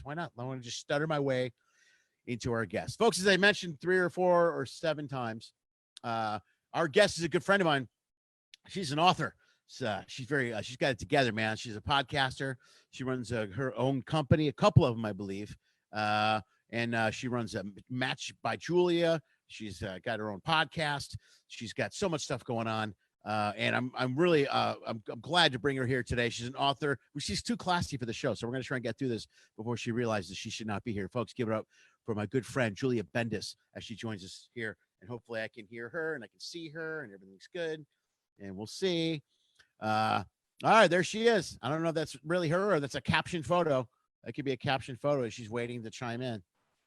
Why not? I want to just stutter my way into our guest. Folks, as I mentioned 3 or 4 or 7 times, our guest is a good friend of mine. She's an author. She's she's got it together, man. She's a podcaster. She runs her own company, a couple of them, I believe. And she runs a Matchbyjulia. She's got her own podcast. She's got so much stuff going on. And I'm really I'm glad to bring her here today. She's an author. She's too classy for the show, so we're going to try and get through this before she realizes she should not be here. Folks, give it up for my good friend Julia Bendis as she joins us here, and hopefully I can hear her and I can see her and everything's good. And we'll see. All right, there she is. I don't know if that's really her or that's a caption photo. That could be a caption photo as she's waiting to chime in.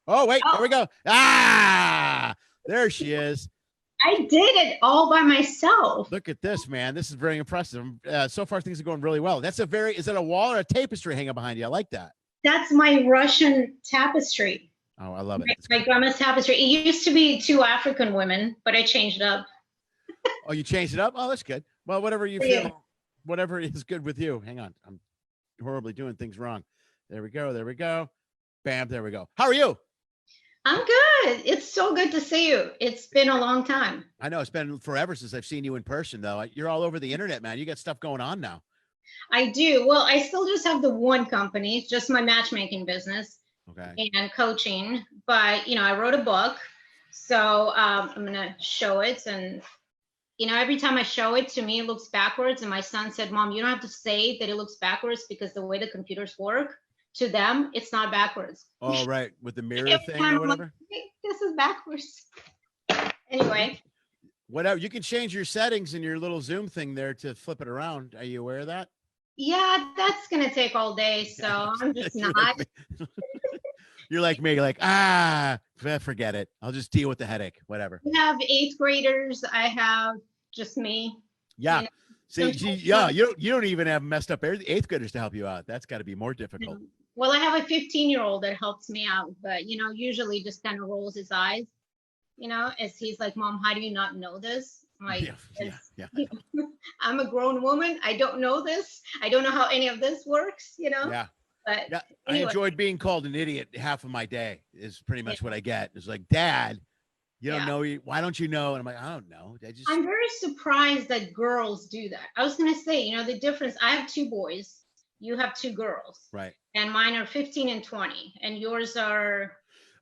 Oh, wait, there we go. Ah, there she is. I did it all by myself. Look at this, man. This is very impressive. So far, things are going really well. Is that a wall or a tapestry hanging behind you? I like that. That's my Russian tapestry. Oh, I love it. My grandma's tapestry. It used to be 2 African women, but I changed it up. Oh, you changed it up? Oh, that's good. Well, whatever you feel, whatever is good with you. Hang on. I'm horribly doing things wrong. There we go. There we go. Bam. There we go. How are you? I'm good. It's so good to see you. It's been a long time. I know it's been forever since I've seen you in person, though. You're all over the internet, man. You got stuff going on now. I do. Well, I still just have the one company, just my matchmaking business. Okay. And coaching. But, I wrote a book. So I'm going to show it. And, every time I show it, to me, it looks backwards. And my son said, Mom, you don't have to say that it looks backwards because the way the computers work, to them, it's not backwards. Oh, right. With the mirror thing or whatever. Like, hey, this is backwards. Anyway. Whatever. You can change your settings in your little Zoom thing there to flip it around. Are you aware of that? Yeah, that's going to take all day. So I'm just not. You're like me. You're like, forget it. I'll just deal with the headache. Whatever. I have 8th graders. I have just me. Yeah. See, you don't even have messed up 8th graders to help you out. That's got to be more difficult. Well, I have a 15-year-old that helps me out, but, usually just kind of rolls his eyes, as he's like, Mom, how do you not know this? I'm like, yeah. I'm a grown woman. I don't know this. I don't know how any of this works, Yeah. But yeah, anyway. I enjoyed being called an idiot half of my day is pretty much what I get. It's like, Dad, you don't know. Why don't you know? And I'm like, I don't know. I'm very surprised that girls do that. I was going to say, the difference. I have 2 boys. You have 2 girls. Right. And mine are 15 and 20. And yours are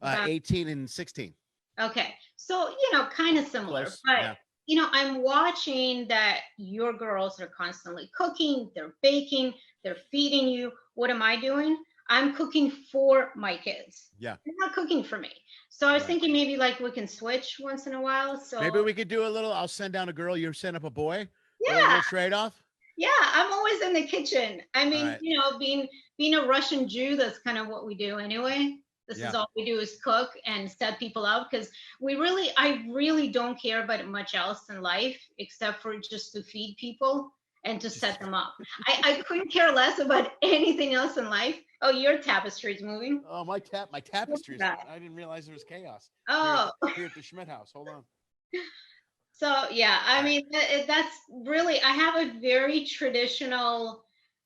18 and 16. Okay. So, kind of similar. Close. But, I'm watching that your girls are constantly cooking. They're baking. They're feeding you. What am I doing? I'm cooking for my kids. Yeah. They're not cooking for me. So I was thinking maybe like we can switch once in a while. So maybe we could do a little, I'll send down a girl, you send up a boy. Yeah. A little trade-off. Yeah. I'm always in the kitchen. I mean, being a Russian Jew, that's kind of what we do anyway. This is all we do is cook and set people up because I really don't care about much else in life except for just to feed people and to set them up. I couldn't care less about anything else in life. Oh, your tapestry is moving. Oh, my tapestry. I didn't realize there was chaos. Oh. Here at the Schmidt house. Hold on. So, yeah, I mean, that's really, I have a very traditional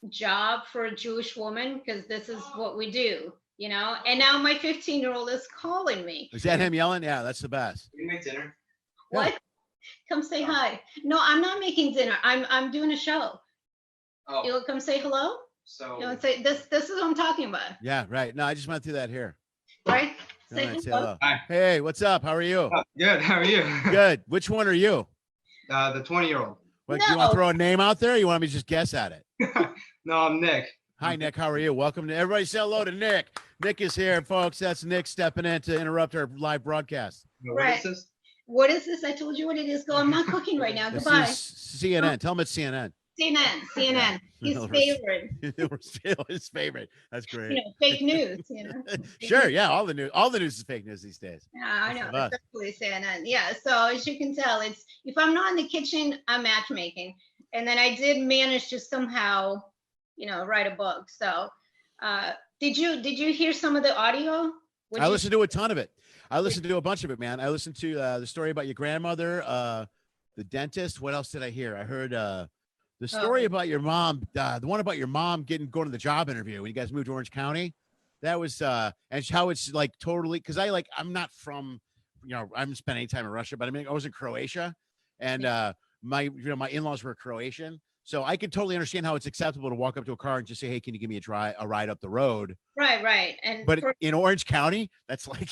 job for a Jewish woman because this is what we do, and now my 15-year-old is calling me. Is that him yelling? Yeah, that's the best. You make dinner. What? Yeah. Come say hi. No, I'm not making dinner. I'm doing a show. Oh. You'll come say hello? So Say this is what I'm talking about. Yeah, right. No, I just went through that here. Right? Say Say hello. Hi. Hey, what's up? How are you? Good. How are you? Good. Which one are you? The 20-year-old. What, do you want to throw a name out there or you want me to just guess at it? No, I'm Nick. Hi, Nick. How are you? Welcome to everybody. Say hello to Nick. Nick is here, folks. That's Nick stepping in to interrupt our live broadcast. Right. What is this? What is this? I told you what it is. Go. I'm not cooking right now. This Goodbye. is CNN. Tell him it's CNN. CNN. His favorite. His favorite. That's great. Fake news. Sure. Yeah. All the news is fake news these days. Yeah, I know. Especially CNN. Yeah. So as you can tell, it's if I'm not in the kitchen, I'm matchmaking. And then I did manage to somehow, write a book. So did you hear some of the audio? I listened to a ton of it. I listened to a bunch of it, man. I listened to the story about your grandmother, the dentist. What else did I hear? I heard the story about your mom, the one about your mom going to the job interview when you guys moved to Orange County. That was and how it's like totally because I'm not from, I haven't spent any time in Russia, but I mean I was in Croatia, and my in-laws were Croatian, so I could totally understand how it's acceptable to walk up to a car and just say, hey, can you give me a ride up the road? Right. And but in Orange County, that's like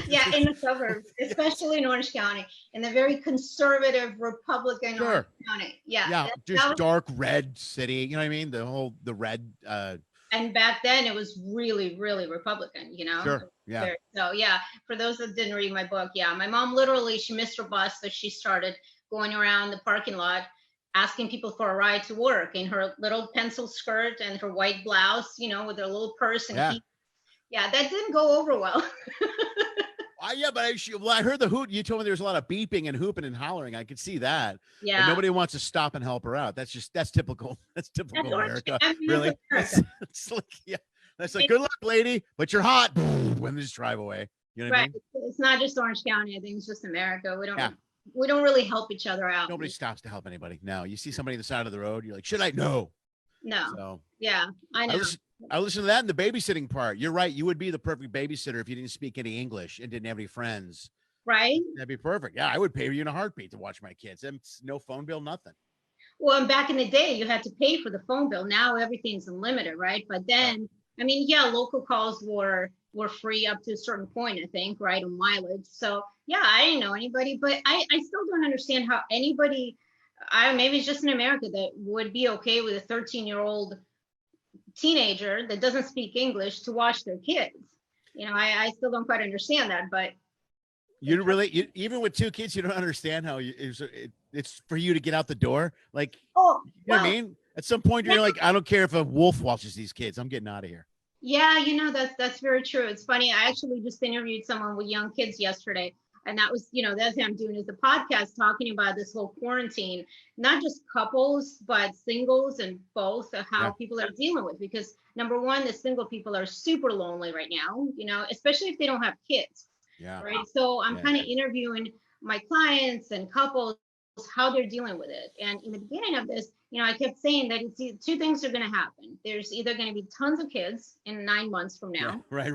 yeah, in the suburbs, especially in Orange County, in the very conservative Republican Orange County. Yeah, just dark red city. You know what I mean? The red. And back then it was really, really Republican. Sure. Yeah. So yeah, for those that didn't read my book, yeah, my mom literally she missed her bus, so she started going around the parking lot asking people for a ride to work in her little pencil skirt and her white blouse, with her little purse and keys. Yeah, that didn't go over well. But I heard the hoot. You told me there was a lot of beeping and hooping and hollering. I could see that. Yeah. And nobody wants to stop and help her out. That's typical. That's typical America. Really? It's like, yeah. That's like, good luck, lady, but you're hot. When they just drive away. You know what I mean? It's not just Orange County. I think it's just America. We don't really help each other out. Nobody stops to help anybody. No, you see somebody on the side of the road, you're like, should I? No. So, yeah, I know. I listened to that in the babysitting part. You're right. You would be the perfect babysitter if you didn't speak any English and didn't have any friends. Right. That'd be perfect. Yeah, I would pay you in a heartbeat to watch my kids. And no phone bill, nothing. Well, and back in the day, you had to pay for the phone bill. Now everything's unlimited, right? But then, I mean, yeah, local calls were free up to a certain point, I think, right, on mileage. So yeah, I didn't know anybody, but I still don't understand how anybody, maybe it's just in America, that would be okay with a 13-year-old teenager that doesn't speak English to watch their kids. I still don't quite understand that, but even with two kids, you don't understand how it's for you to get out the door. Like, what I mean? At some point, you're like, I don't care if a wolf watches these kids. I'm getting out of here. Yeah, that's very true. It's funny. I actually just interviewed someone with young kids yesterday. And that was, that's what I'm doing is the podcast talking about this whole quarantine, not just couples, but singles and both of how people are dealing with. Because number one, the single people are super lonely right now, especially if they don't have kids. Yeah. Right. So I'm kind of interviewing my clients and couples, how they're dealing with it. And in the beginning of this, I kept saying that two things are going to happen. There's either going to be tons of kids in 9 months from now. Right.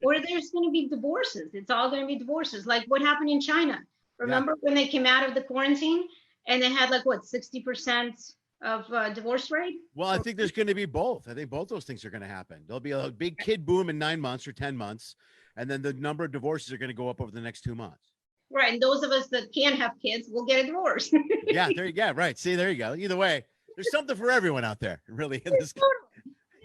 Or there's going to be divorces. It's all going to be divorces. Like what happened in China. Remember when they came out of the quarantine and they had 60% of divorce rate? Well, I think there's going to be both. I think both those things are going to happen. There'll be a big kid boom in 9 months or 10 months. And then the number of divorces are going to go up over the next 2 months. Right. And those of us that can't have kids will get a divorce. Yeah, there you go. Right. See, there you go. Either way, there's something for everyone out there, really. In this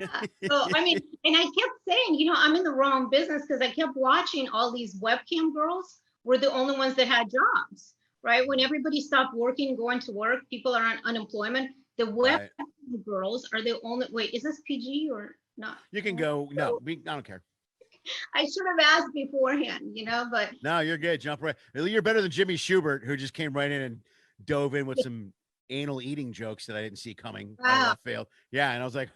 yeah. So, I mean, and I kept saying, I'm in the wrong business because I kept watching all these webcam girls were the only ones that had jobs, right? When everybody stopped working, going to work, people are on unemployment. The webcam girls are the only, wait, is this PG or not? You can go. No, I don't care. I should have asked beforehand, but. No, you're good. Jump right. You're better than Jimmy Schubert, who just came right in and dove in with some anal eating jokes that I didn't see coming. Wow. Failed. Yeah. And I was like,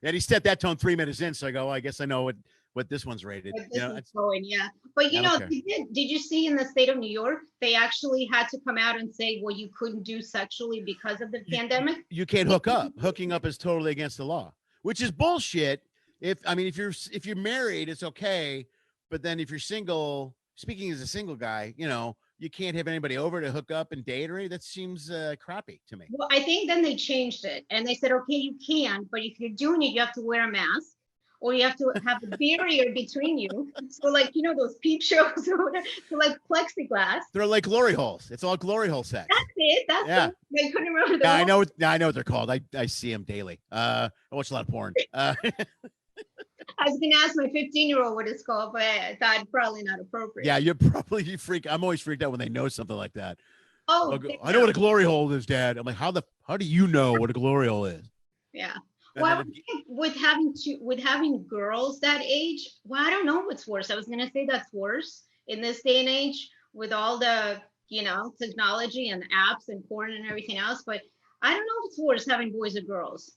and he set that tone 3 minutes in. So I go, I guess I know what this one's rated. Yeah. But did you see in the state of New York, they actually had to come out and say, well, you couldn't do sexually because of the pandemic? You can't hook up. Hooking up is totally against the law, which is bullshit. If you're married, it's okay. But then if you're single, speaking as a single guy, you can't have anybody over to hook up and date or anything. That seems crappy to me. Well, I think then they changed it and they said, okay, you can, but if you're doing it, you have to wear a mask or you have to have a barrier between you. So those peep shows or whatever, so plexiglass. They're like glory holes. It's all glory hole sex. That's it. That's it. I couldn't remember that. Yeah, I know what they're called. I see them daily. I watch a lot of porn. I was going to ask my 15-year-old what it's called, but I thought probably not appropriate. Yeah, you freak. I'm always freaked out when they know something like that. Oh, I know what a glory hole is, Dad. I'm like, how do you know what a glory hole is? Yeah. Well, with having girls that age, I don't know what's worse. I was going to say that's worse in this day and age with all the, technology and apps and porn and everything else. But I don't know if it's worse having boys or girls.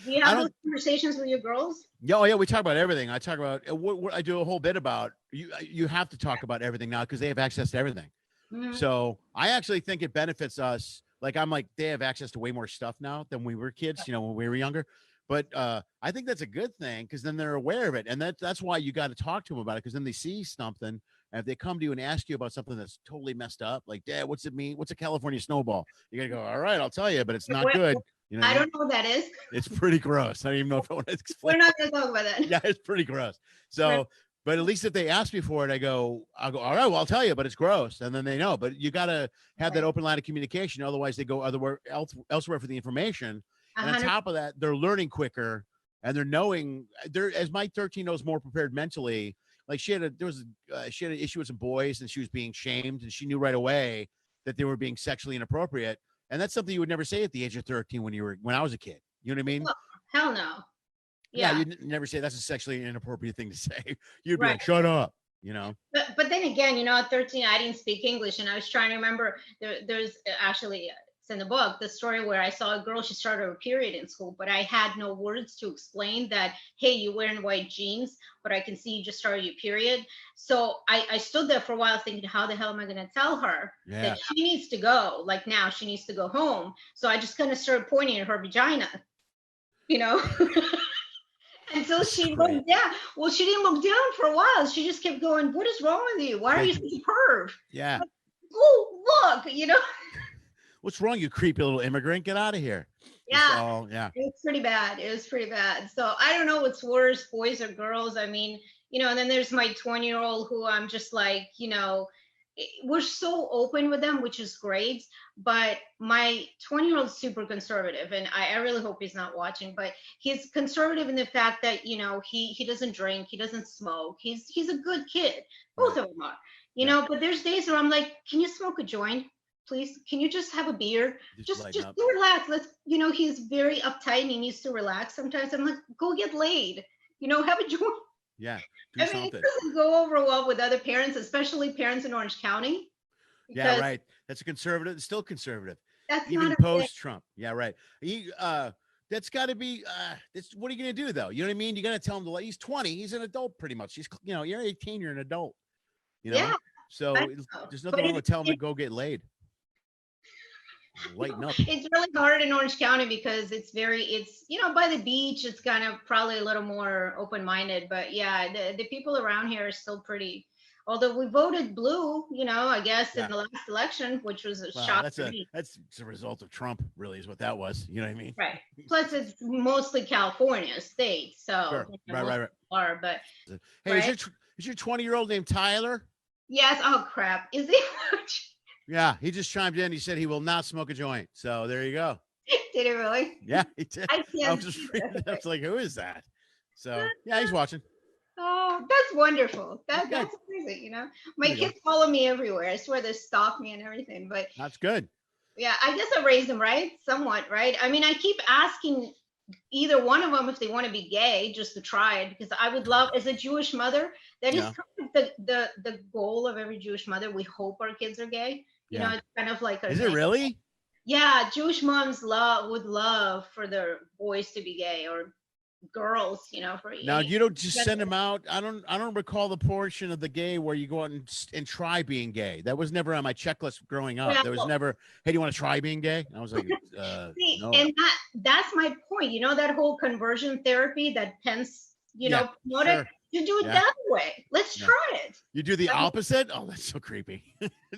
Do you have those conversations with your girls? Yeah, we talk about everything. I talk about what I do a whole bit about. You have to talk about everything now because they have access to everything. Mm-hmm. So I actually think it benefits us. They have access to way more stuff now than we were kids, when we were younger. But I think that's a good thing because then they're aware of it, and that's why you got to talk to them about it because then they see something, and if they come to you and ask you about something that's totally messed up, like, Dad, what's it mean? What's a California snowball? You gotta go, all right, I'll tell you, but it's not good. You know, I don't know what that is. it's pretty gross. I don't even know if I want to explain. We're not gonna talk about that. Yeah, it's pretty gross. So, but at least if they ask me for it, I'll go, all right, well, I'll tell you, but it's gross. And then they know, but you got to have that open line of communication. Otherwise they go elsewhere for the information. And on top of that, they're learning quicker and as my 13 knows more prepared mentally, like she had an issue with some boys and she was being shamed and she knew right away that they were being sexually inappropriate. And that's something you would never say at the age of 13 when I was a kid. You know what I mean? Well, hell no. Yeah, you'd never say that's a sexually inappropriate thing to say. You'd be like, shut up, you know? But then again, at 13, I didn't speak English. And I was trying to remember, there's actually, it's in the book, the story where I saw a girl, she started her period in school, but I had no words to explain that, hey, you're wearing white jeans, but I can see you just started your period. So I stood there for a while thinking, how the hell am I going to tell her that she needs to go? Like now she needs to go home. So I just kind of started pointing at her vagina, Until she looked down. Well, she didn't look down for a while. She just kept going, what is wrong with you? Why are you such a perv? Yeah. Like, oh, look, What's wrong, you creepy little immigrant? Get out of here. Yeah. Yeah. It was pretty bad. So I don't know what's worse, boys or girls. I mean, and then there's my 20-year-old who I'm just like, we're so open with them, which is great. But my 20-year-old is super conservative, and I really hope he's not watching. But he's conservative in the fact that he doesn't drink, he doesn't smoke. He's a good kid. Both of them are. But there's days where I'm like, can you smoke a joint, please? Can you just have a beer? Just relax. Let's. He's very uptight and he needs to relax sometimes. I'm like, go get laid. Have a joint. Yeah. It doesn't go over well with other parents, especially parents in Orange County. Yeah, right. That's a conservative. It's still conservative. That's even not post-Trump. Yeah, right. That's got to be. What are you going to do though? You know what I mean? You got to tell him to. He's 20. He's an adult, pretty much. You're 18. You're an adult. Yeah. So there's nothing wrong with telling him to go get laid. Lighten up. It's really hard in Orange County because it's by the beach. It's kind of probably a little more open-minded, but yeah, the people around here are still pretty. Although we voted blue, I guess in the last election, which was a shock. That's a result of Trump, really, is what that was. You know what I mean? Right. Plus, it's mostly California state, so sure. Right. But hey, is your 20-year-old named Tyler? Yes. Oh crap! Is he? Yeah, he just chimed in. He said he will not smoke a joint. So there you go. Did he really? Yeah, he did. I was just freaking out. I was like, who is that? So yeah, he's watching. Oh, that's wonderful. That's amazing. My kids follow me everywhere. I swear they stalk me and everything. But that's good. Yeah, I guess I raised them right, somewhat, right? I mean, I keep asking either one of them if they want to be gay, just to try it, because I would love, as a Jewish mother, that is kind of the goal of every Jewish mother. We hope our kids are gay. It's kind of like is it really? Yeah, Jewish moms would love for their boys to be gay, or girls, now you don't just send them out. I don't recall the portion of the gay where you go out and try being gay. That was never on my checklist growing up. There was never, hey, do you want to try being gay? And I was like, see, no. And that's my point. That whole conversion therapy that Pence promoted. Sure. You do it that way. Let's try it. You do the opposite? Oh, that's so creepy.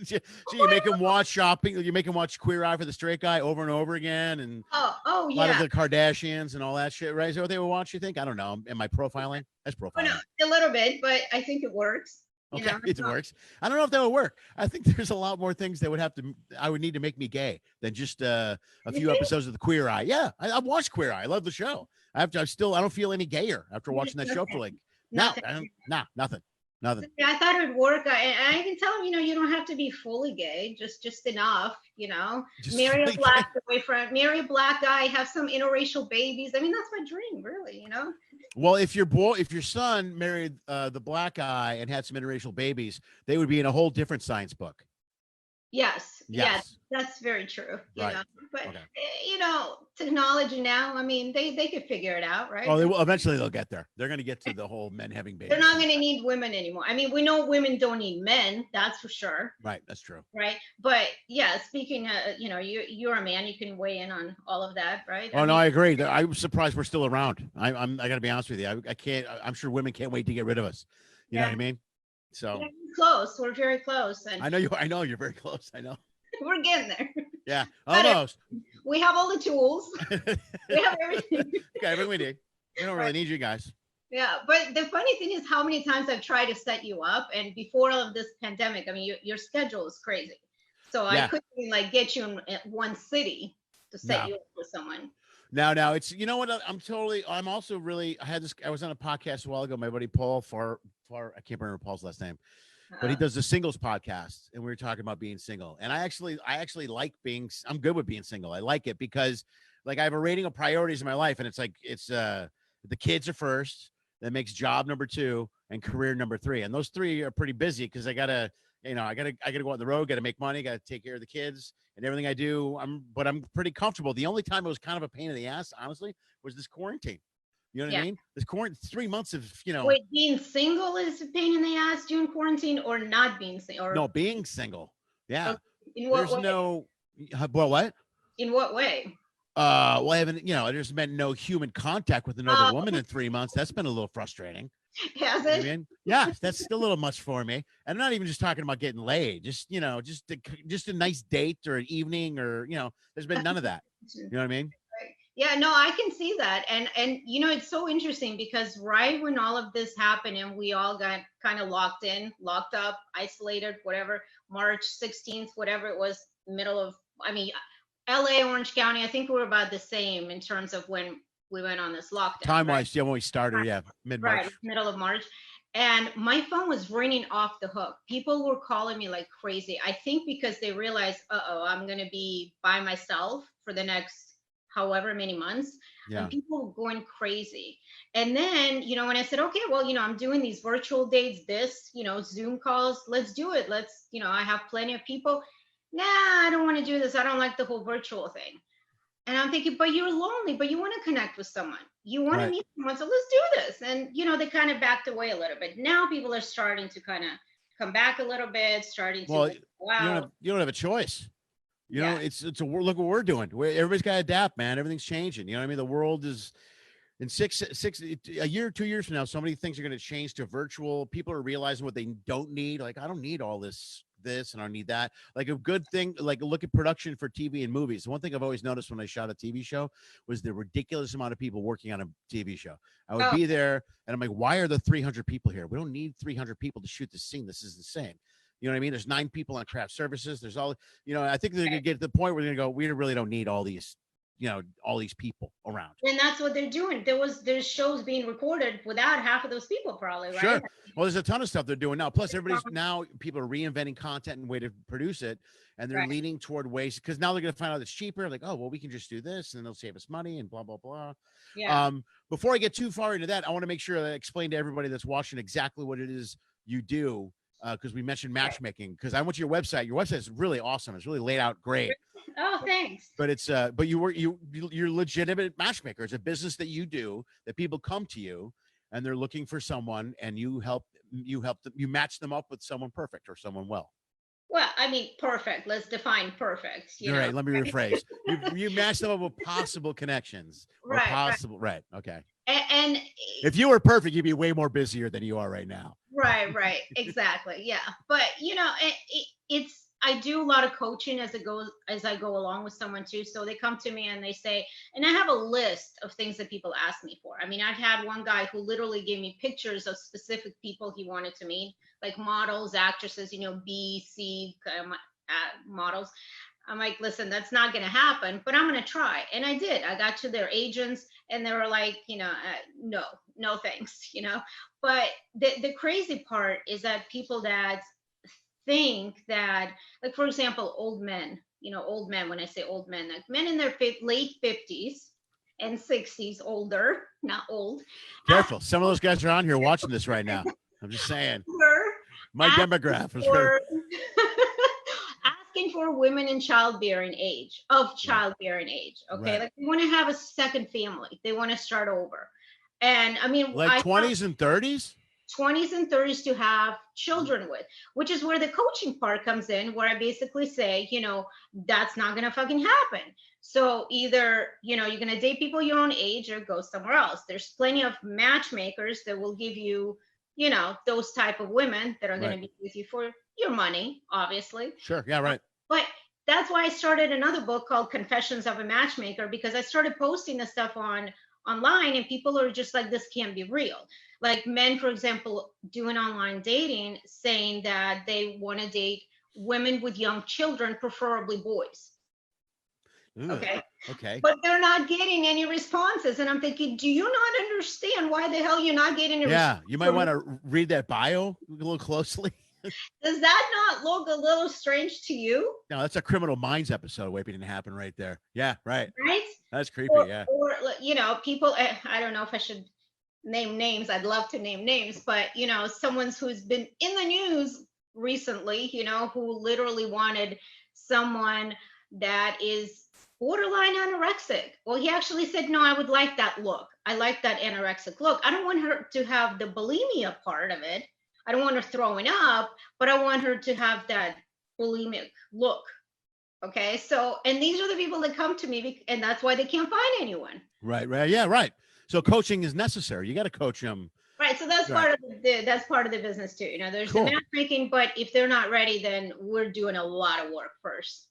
So you make him watch shopping. You make him watch Queer Eye for the Straight Guy over and over again. And a lot of the Kardashians and all that shit, right? Is that what they would watch, you think? I don't know. Am I profiling? That's profiling. A little bit, but I think it works. Okay, it works. I don't know if that would work. I think there's a lot more things that I would need to make me gay than just a few episodes of the Queer Eye. Yeah, I watched Queer Eye. I love the show. I don't feel any gayer after watching that show for like nothing. Nothing. I thought it would work. I can tell them, you don't have to be fully gay, just enough, marry a black boyfriend, marry a black guy, have some interracial babies. I mean, that's my dream, really, Well, if your son married the black guy and had some interracial babies, they would be in a whole different science book. Yes. Yes. Yes. That's very true. You Right. know, but Okay. technology now, I mean, they could figure it out, right? Oh, eventually they'll get there. They're going to get to the whole men having babies. They're not going to need women anymore. I mean, we know women don't need men, that's for sure. Right. That's true. Right. But yeah, speaking you're a man, you can weigh in on all of that, right? Oh, no, I agree. I'm surprised we're still around. I got to be honest with you. I can't, I'm sure women can't wait to get rid of us. You know what I mean? So yeah, we're close. We're very close. And I know you're very close. I know. we're getting there. Yeah. Almost. We have all the tools. We have everything. Okay, everything we need. We don't really need you guys. Yeah, but the funny thing is how many times I've tried to set you up, and before all of this pandemic, I mean, your schedule is crazy. So Yeah. I couldn't even like get you in one city to set No. you up with someone. Now it's, you know what? I'm also really, I was on a podcast a while ago. My buddy Paul I can't remember Paul's last name, but he does the singles podcast, and we were talking about being single. And I actually like I'm good with being single. I like it because like I have a rating of priorities in my life, and it's like, the kids are first, that makes job number 2 and career number 3. And those 3 are pretty busy because I gotta go on the road, gotta make money, gotta take care of the kids and everything I do. But I'm pretty comfortable. The only time it was kind of a pain in the ass, honestly, was this quarantine. You know what I mean? This quarantine, 3 months of, Wait, being single is a pain in the ass during quarantine, or not being single? No, being single. Yeah. In what There's way? no, well, what? In what way? Well, I haven't, there's been no human contact with another woman in 3 months. That's been a little frustrating. Has You know it? what I mean? Yeah, that's still a little much for me. And I'm not even just talking about getting laid. Just a nice date or an evening, or there's been none of that. You know what I mean? Yeah, no, I can see that. And it's so interesting because right when all of this happened and we all got kind of locked up, isolated, whatever, March 16th, whatever it was, LA, Orange County, I think we were about the same in terms of when we went on this lockdown. Time-wise, yeah, when we started, mid-March. Right, middle of March. And my phone was ringing off the hook. People were calling me like crazy. I think because they realized, I'm going to be by myself for the next however many months. Yeah. And people were going crazy. And then, when I said, okay, well, I'm doing these virtual dates, Zoom calls, let's do it. I have plenty of people. Nah, I don't want to do this. I don't like the whole virtual thing. And I'm thinking, but you're lonely, but you want to connect with someone. You want to meet someone. So let's do this. And, they kind of backed away a little bit. Now people are starting to kind of come back a little bit, starting to, wow. You don't have a choice. It's look what we're doing. Everybody's got to adapt, man. Everything's changing. You know what I mean? The world is in a year, 2 years from now, so many things are going to change to virtual. People are realizing what they don't need. Like, I don't need all this, and I don't need that. Like a good thing, like look at production for TV and movies. One thing I've always noticed when I shot a TV show was the ridiculous amount of people working on a TV show. I would be there and I'm like, why are there 300 people here? We don't need 300 people to shoot this scene. This is insane. You know what I mean? There's 9 people on craft services. There's all, I think they're going to get to the point where they're going to go, we really don't need all these people around. And that's what they're doing. There's shows being recorded without half of those people probably, right? Sure. Well, there's a ton of stuff they're doing now. Plus people are reinventing content and way to produce it. And they're leaning toward ways, because now they're going to find out it's cheaper. Like, oh, well, we can just do this and they'll save us money and blah, blah, blah. Yeah. Before I get too far into that, I want to make sure that I explain to everybody that's watching exactly what it is you do. Because we mentioned matchmaking, because I went to your website. Your website is really awesome. It's really laid out great. Oh, thanks. But it's but you're legitimate matchmaker. It's a business that you do, that people come to you and they're looking for someone, and you help them, you match them up with someone perfect or someone well. Well, I mean, perfect. Let's define perfect. You're right. Let me rephrase. You match them up with possible connections. Right. Okay. And if you were perfect, you'd be way more busier than you are right now. Right. Exactly. Yeah. But I do a lot of coaching as I go along with someone too. So they come to me and they say, and I have a list of things that people ask me for. I mean, I've had one guy who literally gave me pictures of specific people he wanted to meet, like models, actresses, B, C models. I'm like, listen, that's not going to happen, but I'm going to try. And I did. I got to their agents and they were like, no, thanks, But the crazy part is that people that think that, like, for example, old men, when I say old men, like men in their late 50s and 60s, older, not old. Careful. Some of those guys are on here watching this right now. I'm just saying. My demographic is very... asking for women in childbearing age, okay? Right. Like they want to have a second family. They want to start over. And I mean, Like 20s and 30s? 20s and 30s to have children with, which is where the coaching part comes in, where I basically say, that's not going to fucking happen. So either, you're going to date people your own age or go somewhere else. There's plenty of matchmakers that will give you, those type of women that are going to be with you for your money, obviously. Sure. Yeah, right. But that's why I started another book called Confessions of a Matchmaker, because I started posting the stuff online and people are just like, this can't be real. Like men, for example, doing online dating, saying that they want to date women with young children, preferably boys. Ooh, okay. But they're not getting any responses. And I'm thinking, do you not understand why the hell you're not getting a response? You might want to read that bio a little closely. Does that not look a little strange to you? No, that's a Criminal Minds episode waiting to happen right there. Yeah, right. Right? That's creepy, yeah. Or, people, I don't know if I should name names. I'd love to name names, but, someone who's been in the news recently, who literally wanted someone that is borderline anorexic. Well, he actually said, no, I would like that look. I like that anorexic look. I don't want her to have the bulimia part of it. I don't want her throwing up, but I want her to have that bulimic look. Okay. So, and these are the people that come to me, and that's why they can't find anyone. Right. Yeah, right. So coaching is necessary. You got to coach them. Right. So that's part of the business too. There's the matchmaking, but if they're not ready, then we're doing a lot of work first,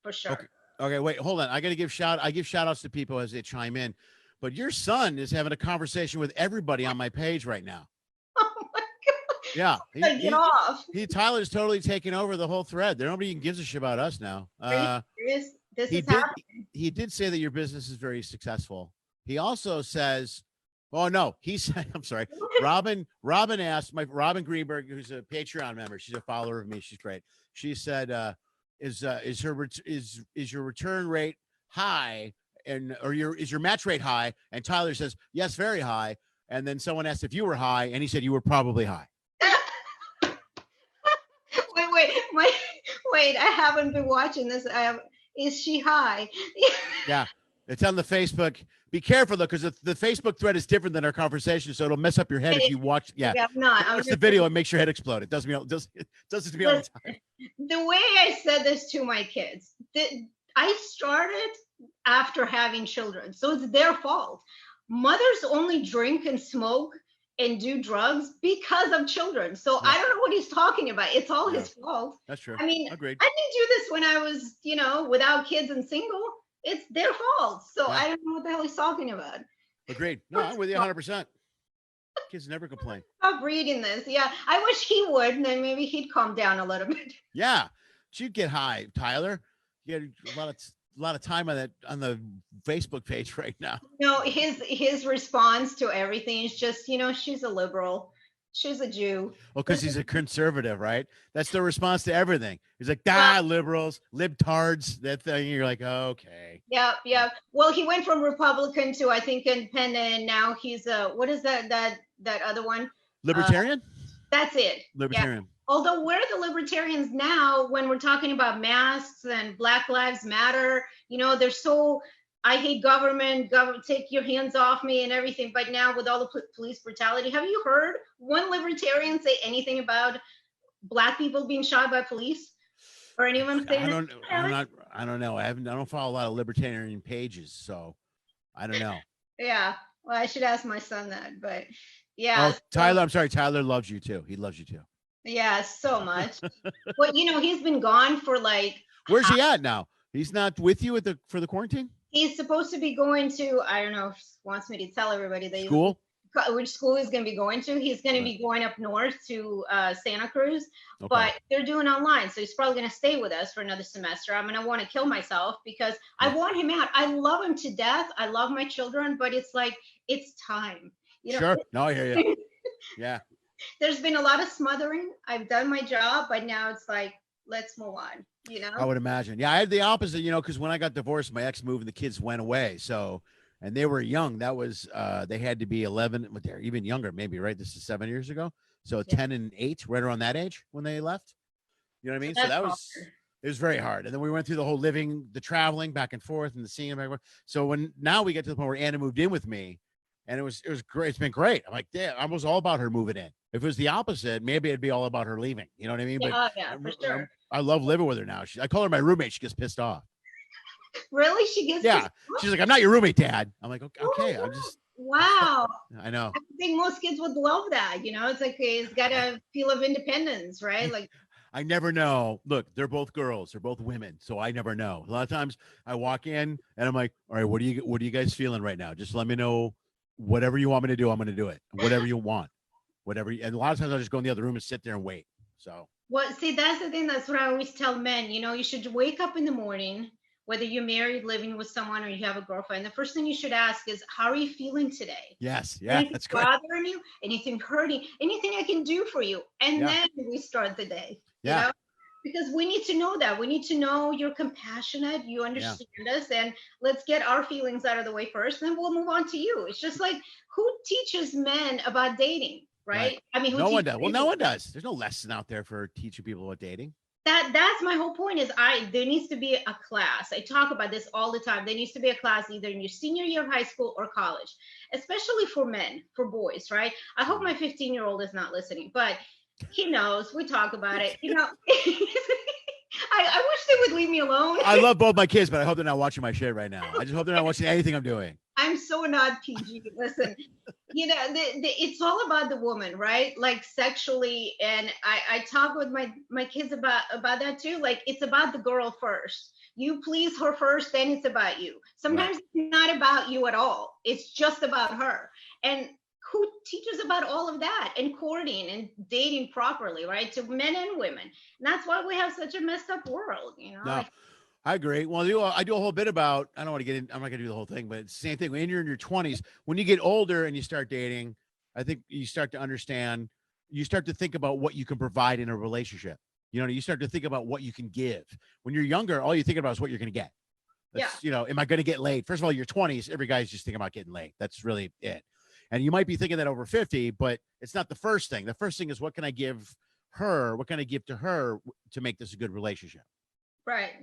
for sure. Okay. Wait, hold on. I give shout outs to people as they chime in, but your son is having a conversation with everybody on my page right now. Yeah, get off. Tyler's totally taking over the whole thread. Nobody even gives a shit about us now. He did say that your business is very successful. He also says, oh no, he said, I'm sorry. Robin asked, Robin Greenberg, who's a Patreon member. She's a follower of me. She's great. She said, is your return rate high is your match rate high? And Tyler says, yes, very high. And then someone asked if you were high, and he said you were probably high. Wait, I haven't been watching this. Is she high? Yeah, it's on the Facebook. Be careful though, because the Facebook thread is different than our conversation, so it'll mess up your head if you watch. Yeah, I'm not. Watch the video and makes your head explode. It does to me all the time. The way I said this to my kids, I started after having children, so it's their fault. Mothers only drink and smoke and do drugs because of children. So I don't know what he's talking about. It's all his fault. That's true. I mean, agreed. I didn't do this when I was, without kids and single. It's their fault. So I don't know what the hell he's talking about. Agreed. No, I'm with you 100%. Kids never complain. Stop reading this. Yeah, I wish he would, and then maybe he'd calm down a little bit. Yeah, you'd get high, Tyler. You had a lot of time on the Facebook page right now. No, his response to everything is just, she's a liberal. She's a Jew. Well, because he's a conservative, right? That's the response to everything. He's like, liberals, libtards, that thing. You're like, okay. Yeah. Well, he went from Republican to, I think, independent. And now he's what is that other one? Libertarian? That's it. Libertarian. Yeah. Although we're the libertarians now, when we're talking about masks and Black Lives Matter, they're so, I hate government, take your hands off me and everything. But now with all the police brutality, have you heard one libertarian say anything about Black people being shot by police? Or anyone saying I don't know. I don't follow a lot of libertarian pages, so I don't know. Yeah. Well, I should ask my son that, but yeah. Oh, Tyler, I'm sorry. Tyler loves you too. He loves you too. Yeah, so much. But he's been gone for like. Where's he at now? He's not with you for the quarantine? He's supposed to be going to, I don't know if he wants me to tell everybody that school? Which school he's going to be going to. He's going to be going up north to Santa Cruz, okay. But they're doing online. So he's probably going to stay with us for another semester. I'm going to want to kill myself because I want him out. I love him to death. I love my children, but it's like, it's time. Sure. No, I hear you. Yeah. There's been a lot of smothering. I've done my job, but now it's like, let's move on, I would imagine. Yeah, I had the opposite, because when I got divorced, my ex moved and the kids went away. So, and they were young. That was, they had to be 11, but they're even younger, maybe, right? This is 7 years ago. So 10 and 8, right around that age when they left. You know what I mean? So It was very hard. And then we went through the whole the traveling back and forth and the seeing. So now we get to the point where Anna moved in with me, and it was great. It's been great. I'm like, damn, I was all about her moving in. If it was the opposite, maybe it'd be all about her leaving. You know what I mean? Yeah, yeah, for sure. I love living with her now. I call her my roommate. She gets pissed off. Really? She gets Yeah. She's like, I'm not your roommate, Dad. I'm like, okay. I'm just. Wow. I know. I think most kids would love that. It's like it's got a feel of independence, right? Like I never know. Look, they're both girls. They're both women. So I never know. A lot of times I walk in and I'm like, all right, what are you guys feeling right now? Just let me know whatever you want me to do. I'm going to do it. Whatever you want. And a lot of times I'll just go in the other room and sit there and wait. So. Well, see, that's the thing. That's what I always tell men. You should wake up in the morning, whether you're married, living with someone, or you have a girlfriend. The first thing you should ask is, how are you feeling today? Yes. Yeah. Anything That's great. bothering you? Anything hurting? Anything I can do for you? And then we start the day. Yeah. Because we need to know that. We need to know you're compassionate, you understand us, and let's get our feelings out of the way first, then we'll move on to you. It's just like, who teaches men about dating, right? I mean, no one does. Well, no one does. There's no lesson out there for teaching people about dating. That's my whole point is there needs to be a class. I talk about this all the time. There needs to be a class either in your senior year of high school or college, especially for men, for boys, right? I hope my 15-year-old is not listening, but he knows. We talk about it. I wish they would leave me alone. I love both my kids, but I hope they're not watching my shit right now. I just hope they're not watching anything I'm doing. I'm so not PG. Listen, it's all about the woman, right? Like sexually, and I talk with my kids about that too. Like it's about the girl first. You please her first, then it's about you. Sometimes it's not about you at all. It's just about her. And who teaches about all of that and courting and dating properly, right? To men and women. And that's why we have such a messed up world, No, I agree. Well, I do a whole bit about, I don't want to get in, I'm not going to do the whole thing, but it's the same thing. When you're in your 20s, when you get older and you start dating, I think you start to understand, you start to think about what you can provide in a relationship. You start to think about what you can give. When you're younger, all you think about is what you're going to get. Am I going to get laid? First of all, your 20s, every guy's just thinking about getting laid. That's really it. And you might be thinking that over 50, but it's not the first thing. The first thing is, what can I give her? What can I give to her to make this a good relationship? Right.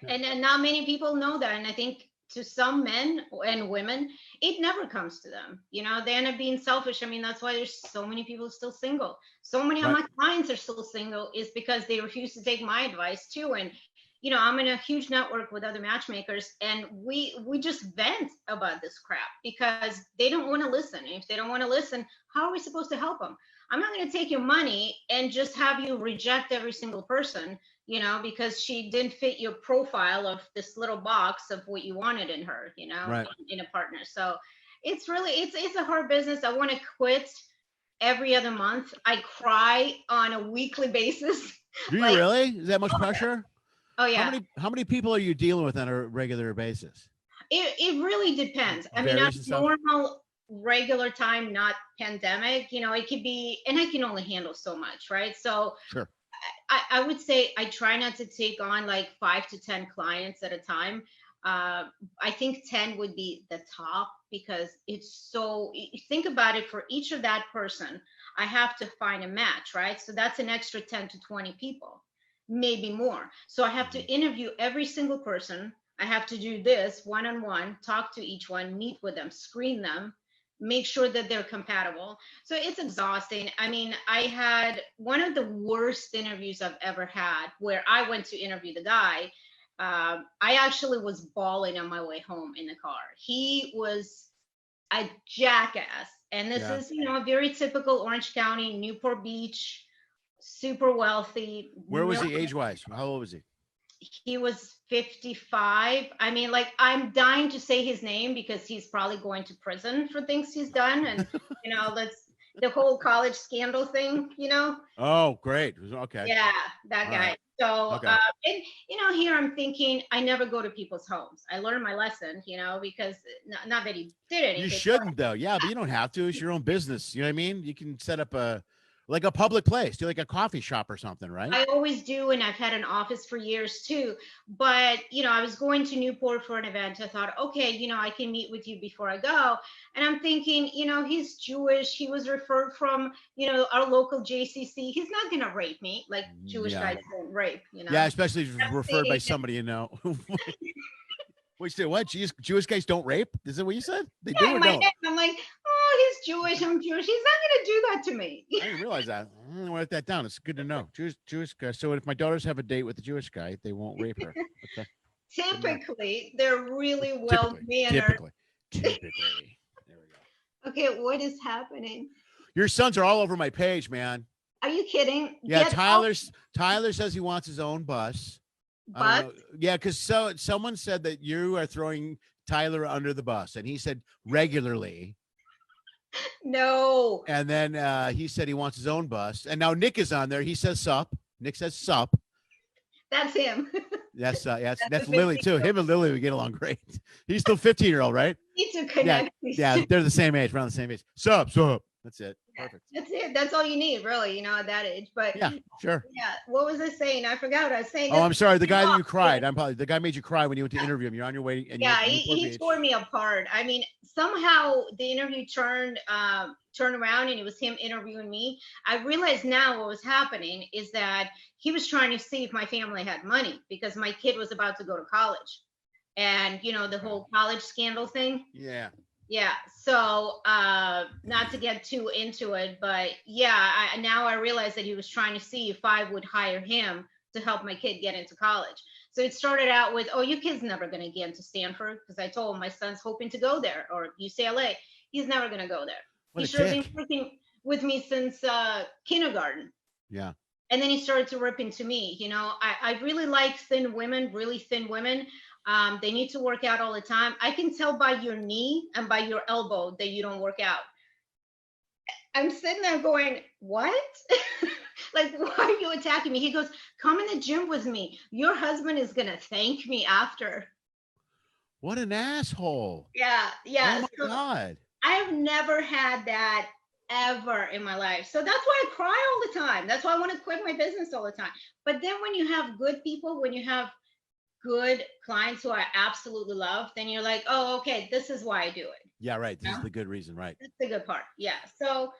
And not many people know that. And I think to some men and women, it never comes to them. They end up being selfish. I mean, that's why there's so many people still single. So many of my clients are still single is because they refuse to take my advice too. And I'm in a huge network with other matchmakers, and we just vent about this crap because they don't want to listen. And if they don't want to listen, how are we supposed to help them? I'm not going to take your money and just have you reject every single person, because she didn't fit your profile of this little box of what you wanted in her, in a partner. So it's a hard business. I want to quit every other month. I cry on a weekly basis. Do you really? Is that much pressure? Oh yeah. How many people are you dealing with on a regular basis? It really depends. I mean, on normal, regular time, not pandemic, it could be, and I can only handle so much, right? So sure. I would say I try not to take on like 5 to 10 clients at a time. I think 10 would be the top because it's so, think about it, for each of that person, I have to find a match, right? So that's an extra 10 to 20 people. Maybe more. So I have to interview every single person. I have to do this one-on-one, talk to each one, meet with them, screen them, make sure that they're compatible. So it's exhausting. I mean, I had one of the worst interviews I've ever had where I went to interview the guy. I actually was bawling on my way home in the car. He was a jackass. And this is, a very typical Orange County, Newport Beach, super wealthy. Where was he age-wise? How old was he? He was 55. I mean, like, I'm dying to say his name because he's probably going to prison for things he's done. And, the whole college scandal thing, Oh, great. Okay. Yeah, that guy. Right. So, okay. And, here I'm thinking, I never go to people's homes. I learned my lesson, because not that he did anything. You shouldn't, though. Yeah, but you don't have to. It's your own business. You know what I mean? You can set up a Like a public place, do like a coffee shop or something, right? I always do, and I've had an office for years too. But I was going to Newport for an event. I thought, okay, I can meet with you before I go. And I'm thinking, he's Jewish. He was referred from, our local JCC. He's not gonna rape me. Like Jewish guys don't rape, Yeah, especially if That's referred by the- somebody you know. Wait, say what? Jewish guys don't rape? Is that what you said? They do Yeah, or in my don't? head, I'm like, oh, he's Jewish. I'm Jewish. He's not gonna do that to me. I didn't realize that. I'm gonna write that down. It's good to know. Jewish guy. So if my daughters have a date with a Jewish guy, they won't rape her. Okay. Typically, they're really well mannered. Typically. There we go. Okay, what is happening? Your sons are all over my page, man. Are you kidding? Yeah, Get Tyler says he wants his own bus. But Yeah, because someone said that you are throwing Tyler under the bus, and he said regularly. no. And then he said he wants his own bus. And now Nick is on there. He says sup. Nick says sup. That's him. That's That's a big Lily too. deal. Him and Lily would get along great. He's still 15-year-old, right? Need to connect these Yeah, two. they're the same age, around the same age. Sup. That's it. Perfect. That's it. That's all you need, really, at that age. But Yeah, sure. yeah, what was I saying? I forgot what I was saying. Oh, I'm sorry. The guy that you off. cried. The guy made you cry when you went to interview him. You're on your way. And Yeah, you're he Beach. tore me apart. I mean, somehow the interview turned around and it was him interviewing me. I realized now what was happening is that he was trying to see if my family had money because my kid was about to go to college. And the whole college scandal thing. Yeah. Yeah. So not to get too into it, but yeah, now I realize that he was trying to see if I would hire him to help my kid get into college. So it started out with, oh, your kid's never going to get into Stanford, because I told him my son's hoping to go there, or UCLA. He's never going to go there. What He a should have been dick. working with me since kindergarten. Yeah. And then he started to rip into me. I really like thin women, really thin women. They need to work out all the time. I can tell by your knee and by your elbow that you don't work out. I'm sitting there going, what? Like, why are you attacking me? He goes, come in the gym with me. Your husband is going to thank me after. What an asshole. Yeah. Oh my So God. I've never had that ever in my life. So that's why I cry all the time. That's why I want to quit my business all the time. But then when you have good people, when you have good clients who I absolutely love, then you're like, oh, okay, this is why I do it. Yeah, right. This is the good reason, right? That's the good part. Yeah. So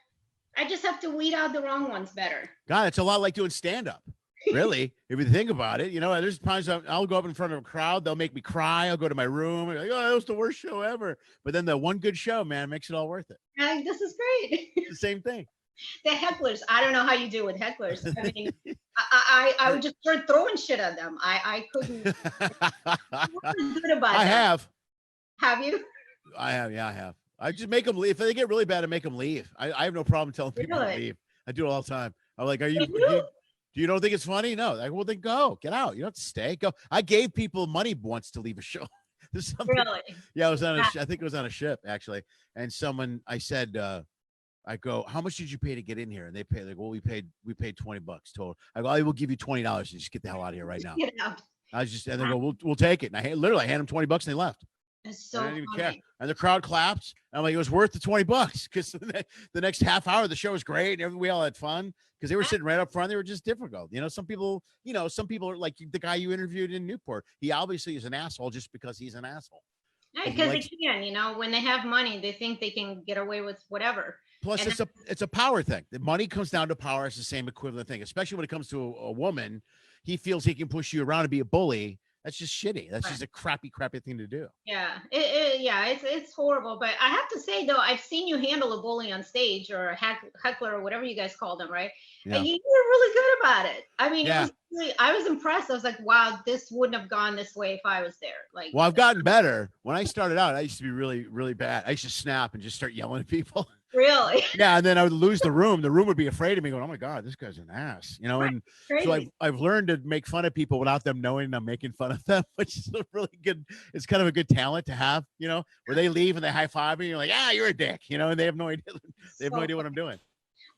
I just have to weed out the wrong ones better. God, it's a lot like doing stand-up. Really, if you think about it, there's times I'll go up in front of a crowd, they'll make me cry. I'll go to my room, and like, oh, that was the worst show ever. But then the one good show, man, makes it all worth it. This is great. It's the same thing. The hecklers, I don't know how you do with hecklers. I mean, I would just start throwing shit at them. I couldn't. I wasn't good about I that. have. Have you? I have. Yeah, I have. I just make them leave. If they get really bad, I make them leave. I have no problem telling people to Really? leave. I do it all the time. I'm like, You do? do you don't think it's funny? No. Like, well, then go. Get out. You don't have to stay. Go. I gave people money once to leave a show. There's something. Really? Yeah, I was on I think it was on a ship actually. And I said, I go, how much did you pay to get in here? And they pay, like, well, we paid $20 total. I go, I will give you $20 and just get the hell out of here right now. Get out. And they go, we'll take it. And I literally hand them $20 and they left. That's so I didn't even funny. care. And the crowd clapped. And I'm like, it was worth the $20 because the next half hour of the show was great. And we all had fun because they were sitting right up front. They were just difficult. Some people are like the guy you interviewed in Newport. He obviously is an asshole just because he's an asshole. Because they can, when they have money, they think they can get away with whatever. Plus, And it's a power thing. The money comes down to power. It's the same equivalent thing, especially when it comes to a woman. He feels he can push you around and be a bully. That's just shitty. That's just a crappy thing to do. Yeah, it's horrible. But I have to say though, I've seen you handle a bully on stage or a heckler or whatever you guys call them, right? Yeah. And you were really good about it. I mean, Yeah. I was impressed. I was like, wow, this wouldn't have gone this way if I was there. Like, Well, I've gotten better. When I started out, I used to be really, really bad. I used to snap and just start yelling at people. really? Yeah, and then I would lose the room. The room would be afraid of me, going, "Oh my God, this guy's an ass," And Crazy. so I've learned to make fun of people without them knowing I'm making fun of them, which is a really good. It's kind of a good talent to have, where they leave and they high five me. You're like, you're a dick, and they have no idea. They have no idea what I'm doing.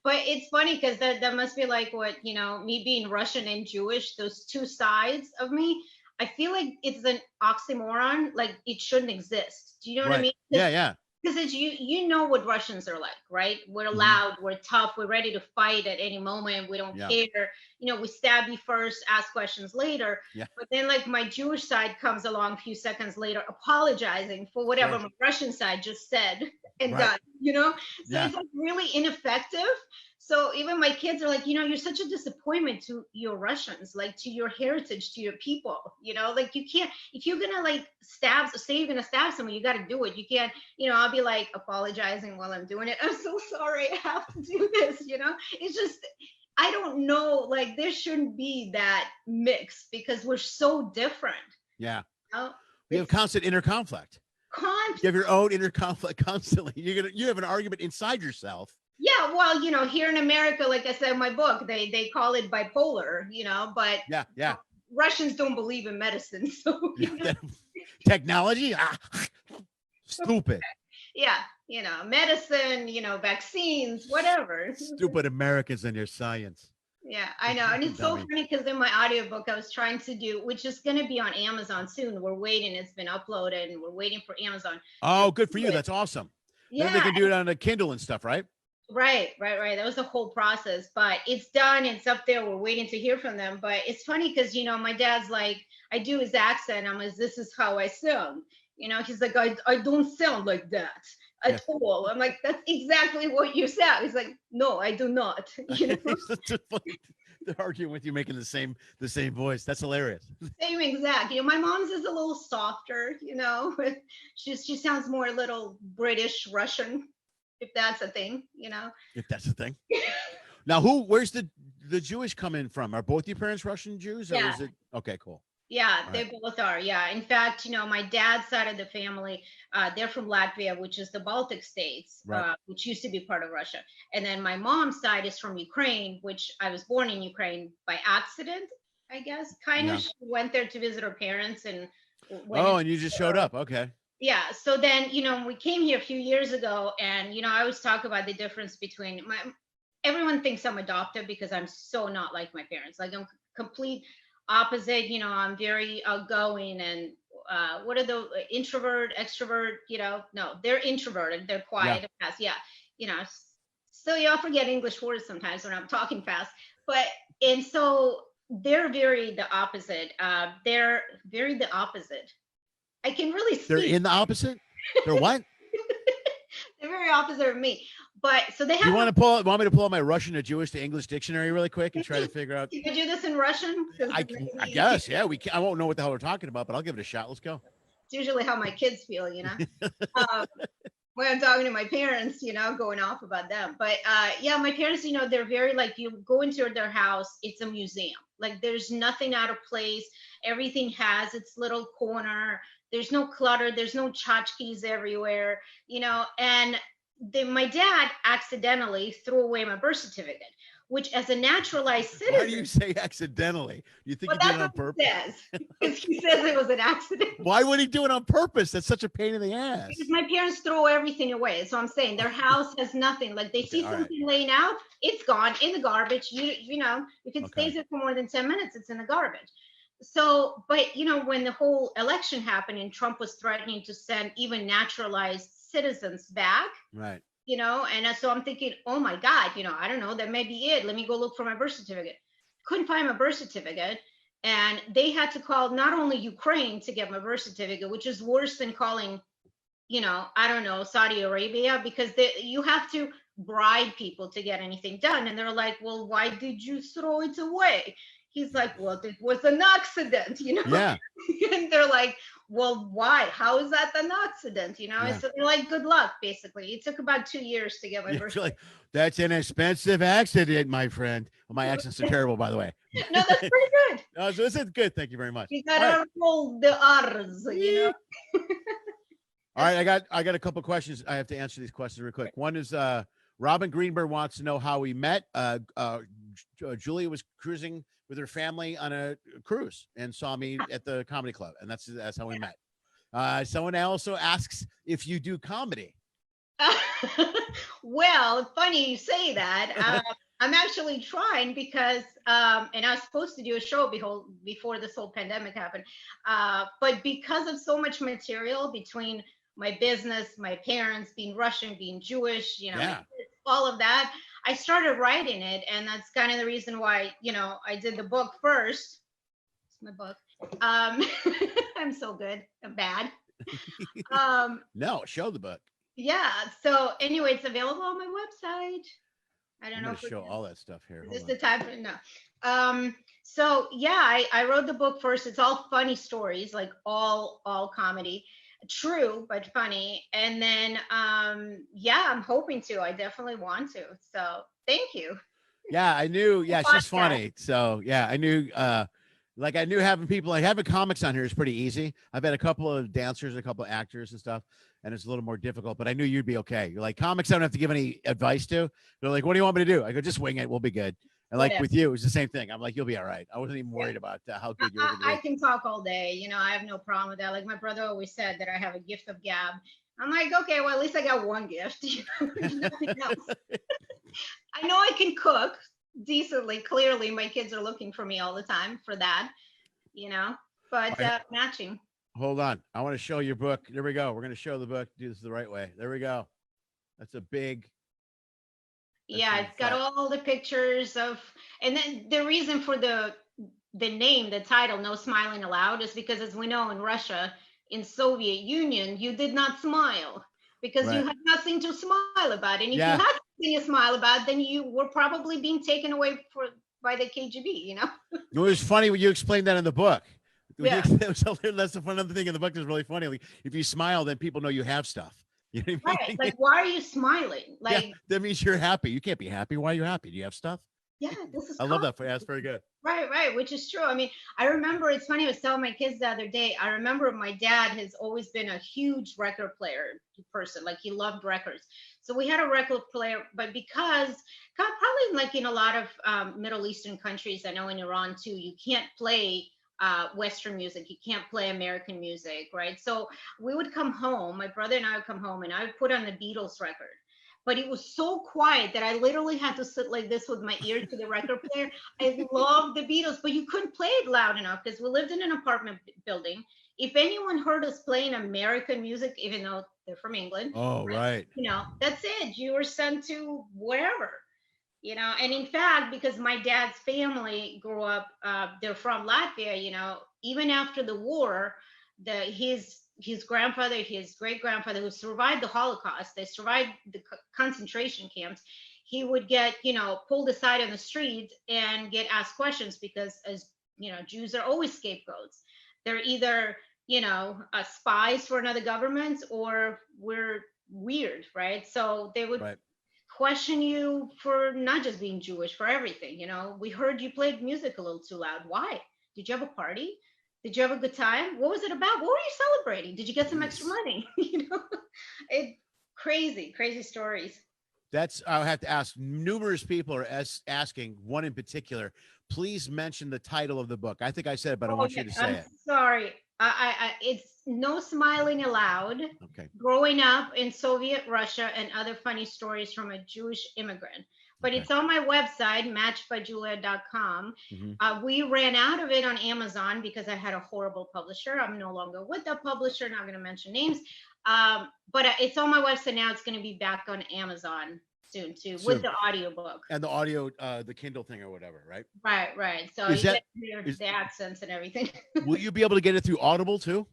But it's funny because that must be like what, me being Russian and Jewish, those two sides of me. I feel like it's an oxymoron. Like it shouldn't exist. Do you know what I mean? Yeah. because it's you know what Russians are like, right? We're Mhm. loud, we're tough, we're ready to fight at any moment. We don't Yeah. care. We stab you first, ask questions later. Yeah. But then like my Jewish side comes along a few seconds later, apologizing for whatever Sure. my Russian side just said and Right. done. So Yeah. it's like really ineffective. So even my kids are like, you're such a disappointment to your Russians, like to your heritage, to your people. Like you can't, if you're gonna like say you're gonna stab someone, you got to do it. You can't, I'll be like apologizing while I'm doing it. I'm so sorry, I have to do this. It's just, I don't know, like there shouldn't be that mix because we're so different. Yeah. You We have constant inner conflict. You have your own inner conflict constantly. You have an argument inside yourself. Yeah, well, here in America, like I said in my book, they call it bipolar, but yeah. Russians don't believe in medicine, so Technology, stupid. Yeah, medicine, vaccines, whatever. Stupid Americans and their science. Yeah, I know. And it's so funny because in my audiobook I was trying to do, which is going to be on Amazon soon. We're waiting. It's been uploaded and we're waiting for Amazon. Oh, good for you. That's awesome. Yeah. Then they can do it on a Kindle and stuff, right? Right. That was the whole process, but it's done. It's up there. We're waiting to hear from them. But it's funny because, my dad's like, I do his accent. I'm like, this is how I sound. He's like, I don't sound like that at all. I'm like, that's exactly what you sound. He's like, no, I do not. They're arguing with you, making the same voice. That's hilarious. Same exact. My mom's is a little softer. She sounds more a little British Russian, if that's a thing. If that's a thing. Now, where's the Jewish come in from? Are both your parents Russian Jews, or is it okay? Cool. Yeah, they both are. Yeah. In fact, my dad's side of the family, they're from Latvia, which is the Baltic states, right. Which used to be part of Russia. And then my mom's side is from Ukraine, which I was born in Ukraine by accident, I guess. Kind of. She went there to visit her parents and and you just showed up. Okay. Yeah. So then, we came here a few years ago and, I always talk about the difference between everyone thinks I'm adopted because I'm so not like my parents. Like I'm complete opposite. I'm very outgoing and what are the introvert, extrovert? No, they're introverted. They're quiet. Yeah. Fast. So y'all forget English words sometimes when I'm talking fast. And so they're very the opposite. They're very the opposite. I can really see. They're in the opposite? They're what? They're very opposite of me. But so they have. You want me to pull out my Russian to Jewish to English dictionary really quick and try to figure out? Can you do this in Russian? I guess, yeah. I won't know what the hell we're talking about, but I'll give it a shot. Let's go. It's usually how my kids feel, when I'm talking to my parents, going off about them. But my parents, they're very like, you go into their house, it's a museum. Like there's nothing out of place. Everything has its little corner. There's no clutter. There's no tchotchkes everywhere, and my dad accidentally threw away my birth certificate, which as a naturalized citizen. Why do you say accidentally? You think he did it on purpose? Because he says it was an accident. Why would he do it on purpose? That's such a pain in the ass. Because my parents throw everything away. So I'm saying their house has nothing. Like they see something laying out, it's gone in the garbage. If it stays there for more than 10 minutes, it's in the garbage. So, but when the whole election happened and Trump was threatening to send even naturalized citizens back, right? And so I'm thinking, oh my God, I don't know, that may be it. Let me go look for my birth certificate. Couldn't find my birth certificate. And they had to call not only Ukraine to get my birth certificate, which is worse than calling, I don't know, Saudi Arabia, because you have to bribe people to get anything done. And they're like, well, why did you throw it away? He's like, well, it was an accident, Yeah. And they're like, well, why? How is that an accident? Yeah. So they're like, good luck, basically. It took about 2 years to get my birth certificate. Like, that's an expensive accident, my friend. Well, my accents are terrible, by the way. No, that's pretty good. No, so this is good. Thank you very much. You gotta roll the R's, All right, I got a couple of questions. I have to answer these questions real quick. One is Robin Greenberg wants to know how we met. Julia was cruising with her family on a cruise and saw me at the comedy club, and that's how we met. Someone also asks if you do comedy. Well, funny you say that. I'm actually trying because, and I was supposed to do a show before this whole pandemic happened, but because of so much material between my business, my parents being Russian, being Jewish, you know, Yeah. all of that. I started writing it, and that's kind of the reason why, you know, I did the book first. It's my book. I'm so good. I'm bad. No, show the book. Yeah. So anyway, it's available on my website. I don't I'm know gonna if we show can- all that stuff here. Is Hold this on. the type of no? So yeah, I wrote the book first. It's all funny stories, like all comedy, true but funny. And then yeah, I'm hoping to. I definitely want to. So thank you. Yeah, I knew. Yeah, she's Podcast. funny. So yeah, I knew. Like I knew having people like having comics on here is pretty easy. I've had a couple of dancers, a couple of actors and stuff, and it's a little more difficult. But I knew you'd be okay. You're like comics, I don't have to give any advice to. They're like, "What do you want me to do?" I go, "Just wing it. We'll be good." And like Whatever. with you, it's the same thing. I'm like, "You'll be all right." I wasn't even worried about how good you were going to I be. can talk all day. You know, I have no problem with that. Like my brother always said that I have a gift of gab. I'm like, okay, well, at least I got one gift. You know, there's nothing else. I know I can cook decently. Clearly, my kids are looking for me all the time for that, you know, but All right. matching. Hold on. I want to show your book. There we go. We're going to show the book. Do this the right way. There we go. That's a big. Yeah, an it's got effect. all the pictures of, and then the reason for the name, the title, No Smiling Allowed, is because as we know in Russia, in Soviet Union, you did not smile because you Right. had nothing to smile about. And if Yeah. you had something to smile about, then you were probably being taken away by the KGB, you know? It was funny when you explained that in the book. When you Yeah. explained- it was hilarious. That's the fun other thing in the book that's really funny. Like, if you smile, then people know you have stuff. You know what I Right. mean? Like, why are you smiling? Yeah, Like, that means you're happy. You can't be happy. Why are you happy? Do you have stuff? yeah, this is I love that. That's very good. right, which is true. I mean, I remember, it's funny, I was telling my kids the other day, I remember my dad has always been a huge record player person. Like he loved records. So we had a record player, but because probably like in a lot of Middle Eastern countries, I know in Iran too, you can't play Western music, you can't play American music, right? So we would come home, my brother and I would come home, and I would put on the Beatles record. But it was so quiet that I literally had to sit like this with my ear to the record player. I love the Beatles, but you couldn't play it loud enough because we lived in an apartment building. If anyone heard us playing American music, even though they're from England, Oh, right. you know, that's it. You were sent to wherever, you know. And in fact, because my dad's family grew up, they're from Latvia, you know, even after the war, his grandfather, his great grandfather, who survived the Holocaust, they survived the concentration camps, he would get, you know, pulled aside on the street and get asked questions because, as you know, Jews are always scapegoats. They're either, you know, spies for another government, or we're weird, right? So they would Right. question you for not just being Jewish, for everything. You know, we heard you played music a little too loud. Why? Did you have a party? Did you have a good time? What was it about? What were you celebrating? Did you get some extra Jeez. money? You know, it crazy stories. That's, I'll have to ask. Numerous people are asking, one in particular, please mention the title of the book. I think I said it, but I want you to say I'm it. sorry. It's No Smiling Allowed. Okay. Growing up in Soviet Russia and other funny stories from a Jewish immigrant. But Okay. it's on my website, matchbyjulia.com. Mhm. We ran out of it on Amazon because I had a horrible publisher. I'm no longer with that publisher, not going to mention names. But it's on my website now. It's going to be back on Amazon soon too, Soon. with the audiobook. And the audio, the Kindle thing or whatever, right? Right. So Is you that- get to hear is- the accents and everything. Will you be able to get it through Audible too?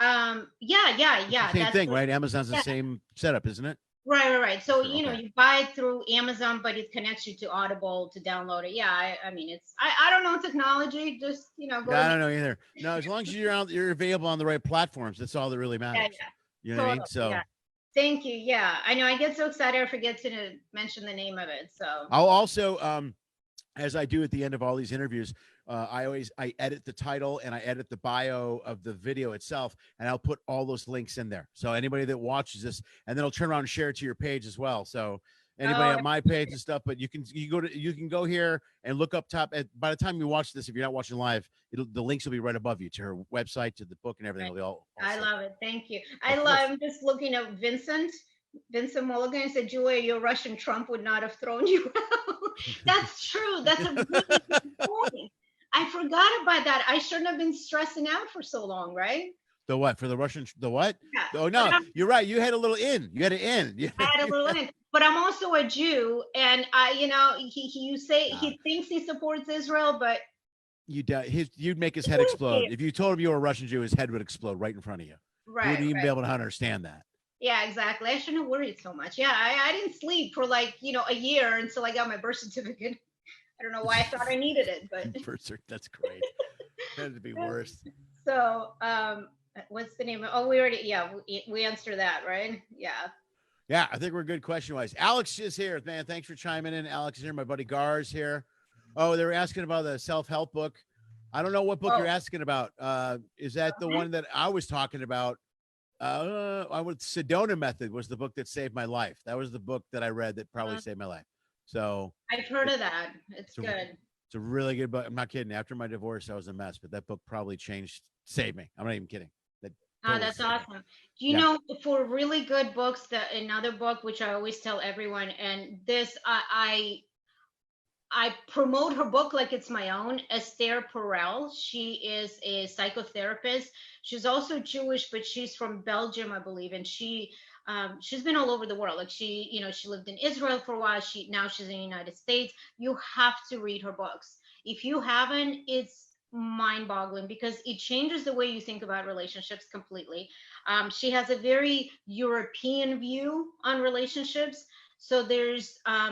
Yeah. It's the same That's thing, what- right? Amazon's the yeah. same setup, isn't it? Right. So, Sure, you know, okay. you buy it through Amazon, but it connects you to Audible to download it. Yeah, I mean, I don't know technology, just, you know, go. I don't know either. No, as long as you're available on the right platforms, that's all that really matters. Yeah. You know what I mean? Totally, So yeah. Thank you. Yeah, I know. I get so excited, I forget to mention the name of it. So. I'll also, as I do at the end of all these interviews, I edit the title and I edit the bio of the video itself, and I'll put all those links in there. So anybody that watches this, and then I'll turn around and share it to your page as well. So anybody on my page and stuff, but you can go here and look up top. By the time you watch this, if you're not watching live, the links will be right above you to her website, to the book, and everything. Will be all I set. love it. Thank you. Of course. I'm just looking at Vincent Mulligan said, Julia, your Russian Trump would not have thrown you out. That's true. That's a really good point. I forgot about that. I shouldn't have been stressing out for so long, right? The what for the Russian? The what? Yeah. Oh no, you're right. You had a little in. You had an in. I had a little in, but I'm also a Jew, and you say he thinks he supports Israel, but you'd make his head explode if you told him you were a Russian Jew. His head would explode right in front of you. Right. He wouldn't even be able to understand that. Yeah, exactly. I shouldn't have worried so much. Yeah, I didn't sleep for like a year until I got my birth certificate. I don't know why I thought I needed it, but that's great. That'd be worse. So, what's the name? Oh, we answered that, right? Yeah, I think we're good question wise. Alex is here, man. Thanks for chiming in. Alex is here. My buddy Gar's here. Oh, they were asking about the self-help book. I don't know what book you're asking about. Is that the one that I was talking about? Sedona Method was the book that saved my life. That was the book that I read that probably saved my life. So I've heard of that. It's good. It's a really good book. I'm not kidding. After my divorce, I was a mess, but that book probably saved me. I'm not even kidding. That's awesome. Do you know, for really good books, another book which I always tell everyone, and this I promote her book like it's my own, Esther Perel. She is a psychotherapist. She's also Jewish, but she's from Belgium, I believe, and she's been all over the world. Like she lived in Israel for a while. Now she's in the United States. You have to read her books. If you haven't, it's mind-boggling because it changes the way you think about relationships completely. She has a very European view on relationships. So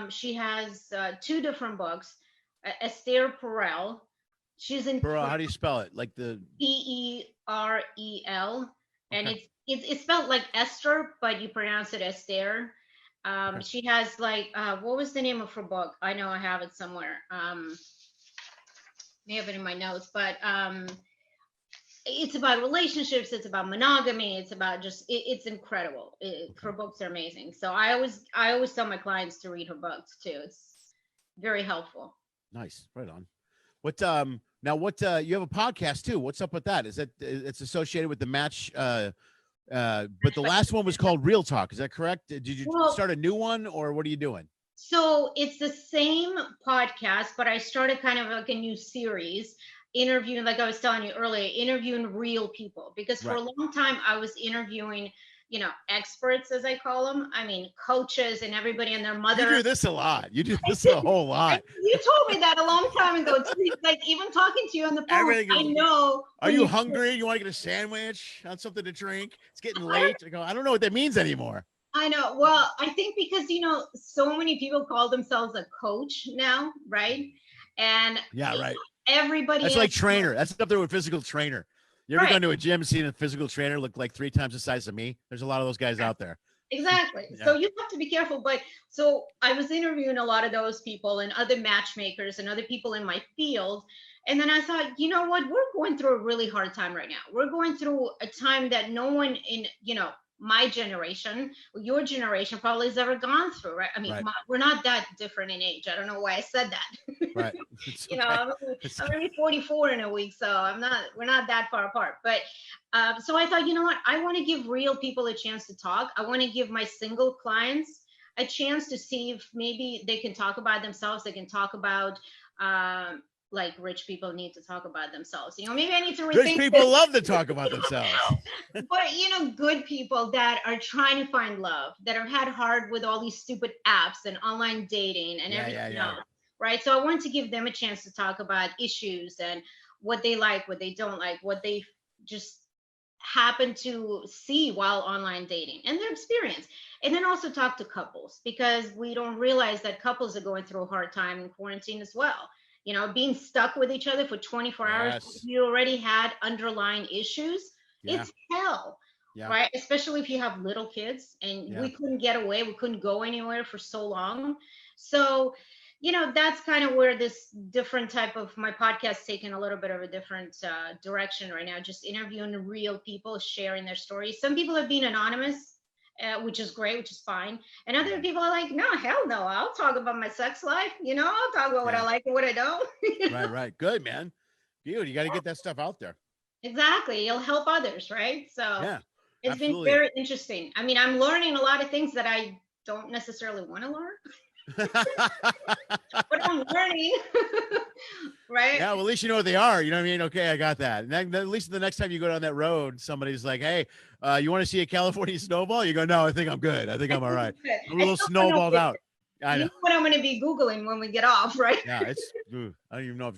she has 2 different books. Esther Perel. She's in Perel. How do you spell it? Like the Perel, and it's spelled like Esther, but you pronounce it Esther. She has like what was the name of her book? I know I have it somewhere. May have it in my notes, but it's about relationships. It's about monogamy. It's about it's incredible. Her books are amazing. So I always tell my clients to read her books too. It's very helpful. Nice. Right on. What now what you have a podcast too. What's up with that? It's associated with the match but the last one was called Real Talk. Is that correct? Did you start a new one or what are you doing? So it's the same podcast, but I started kind of like a new series interviewing, like I was telling you earlier, interviewing real people, because for a long time I was interviewing, experts, as I call them. I mean, coaches and everybody and their mother. You do this a lot. You do this a whole lot. You told me that a long time ago. Like even talking to you on the phone, I know. Are you hungry? You want to get a sandwich? Want something to drink? It's getting late. I don't know what that means anymore. I know. Well, I think because, so many people call themselves a coach now, right? And everybody. That's like trainer. That's up there with physical trainer. You ever gone to a gym and seen a physical trainer look like 3 times the size of me? There's a lot of those guys out there. Exactly. So you have to be careful. But so I was interviewing a lot of those people and other matchmakers and other people in my field. And then I thought, you know what? We're going through a really hard time right now. We're going through a time that no one in, my generation, your generation probably has ever gone through, right? I mean, we're not that different in age. I don't know why I said that. Right. I'm only 44 in a week, so we're not that far apart. But so I thought, you know what? I want to give real people a chance to talk. I want to give my single clients a chance to see if maybe they can talk about themselves. They can talk about like rich people need to talk about themselves. Maybe I need to rethink. Rich people love to talk about themselves. But good people that are trying to find love, that have had hard with all these stupid apps and online dating and everything else, right? So I want to give them a chance to talk about issues and what they like, what they don't like, what they just happen to see while online dating and their experience. And then also talk to couples, because we don't realize that couples are going through a hard time in quarantine as well. Being stuck with each other for 24 hours, you already had underlying issues. It's hell, right? Especially if you have little kids and we couldn't get away. We couldn't go anywhere for so long. So, that's kind of where this different type of my podcast taking a little bit of a different direction right now, just interviewing real people, sharing their stories. Some people have been anonymous, which is great, which is fine. And other people are like, no, hell no, I'll talk about my sex life. I'll talk about what I like and what I don't. Right. Good, man. You got to get that stuff out there. Exactly. You'll help others, right? So it's absolutely. been very interesting. I mean, I'm learning a lot of things that I don't necessarily want to learn. But I'm learning. right? Yeah, well, at least you know what they are. You know what I mean? Okay, I got that. And then, at least the next time you go down that road, somebody's like, "Hey, you want to see a California snowball?" You go, "No, I think I'm good. I think I'm all right. I'm a I little still don't know snowballed out." I you know. know what I'm going to be Googling when we get off, right? Yeah, I don't even know if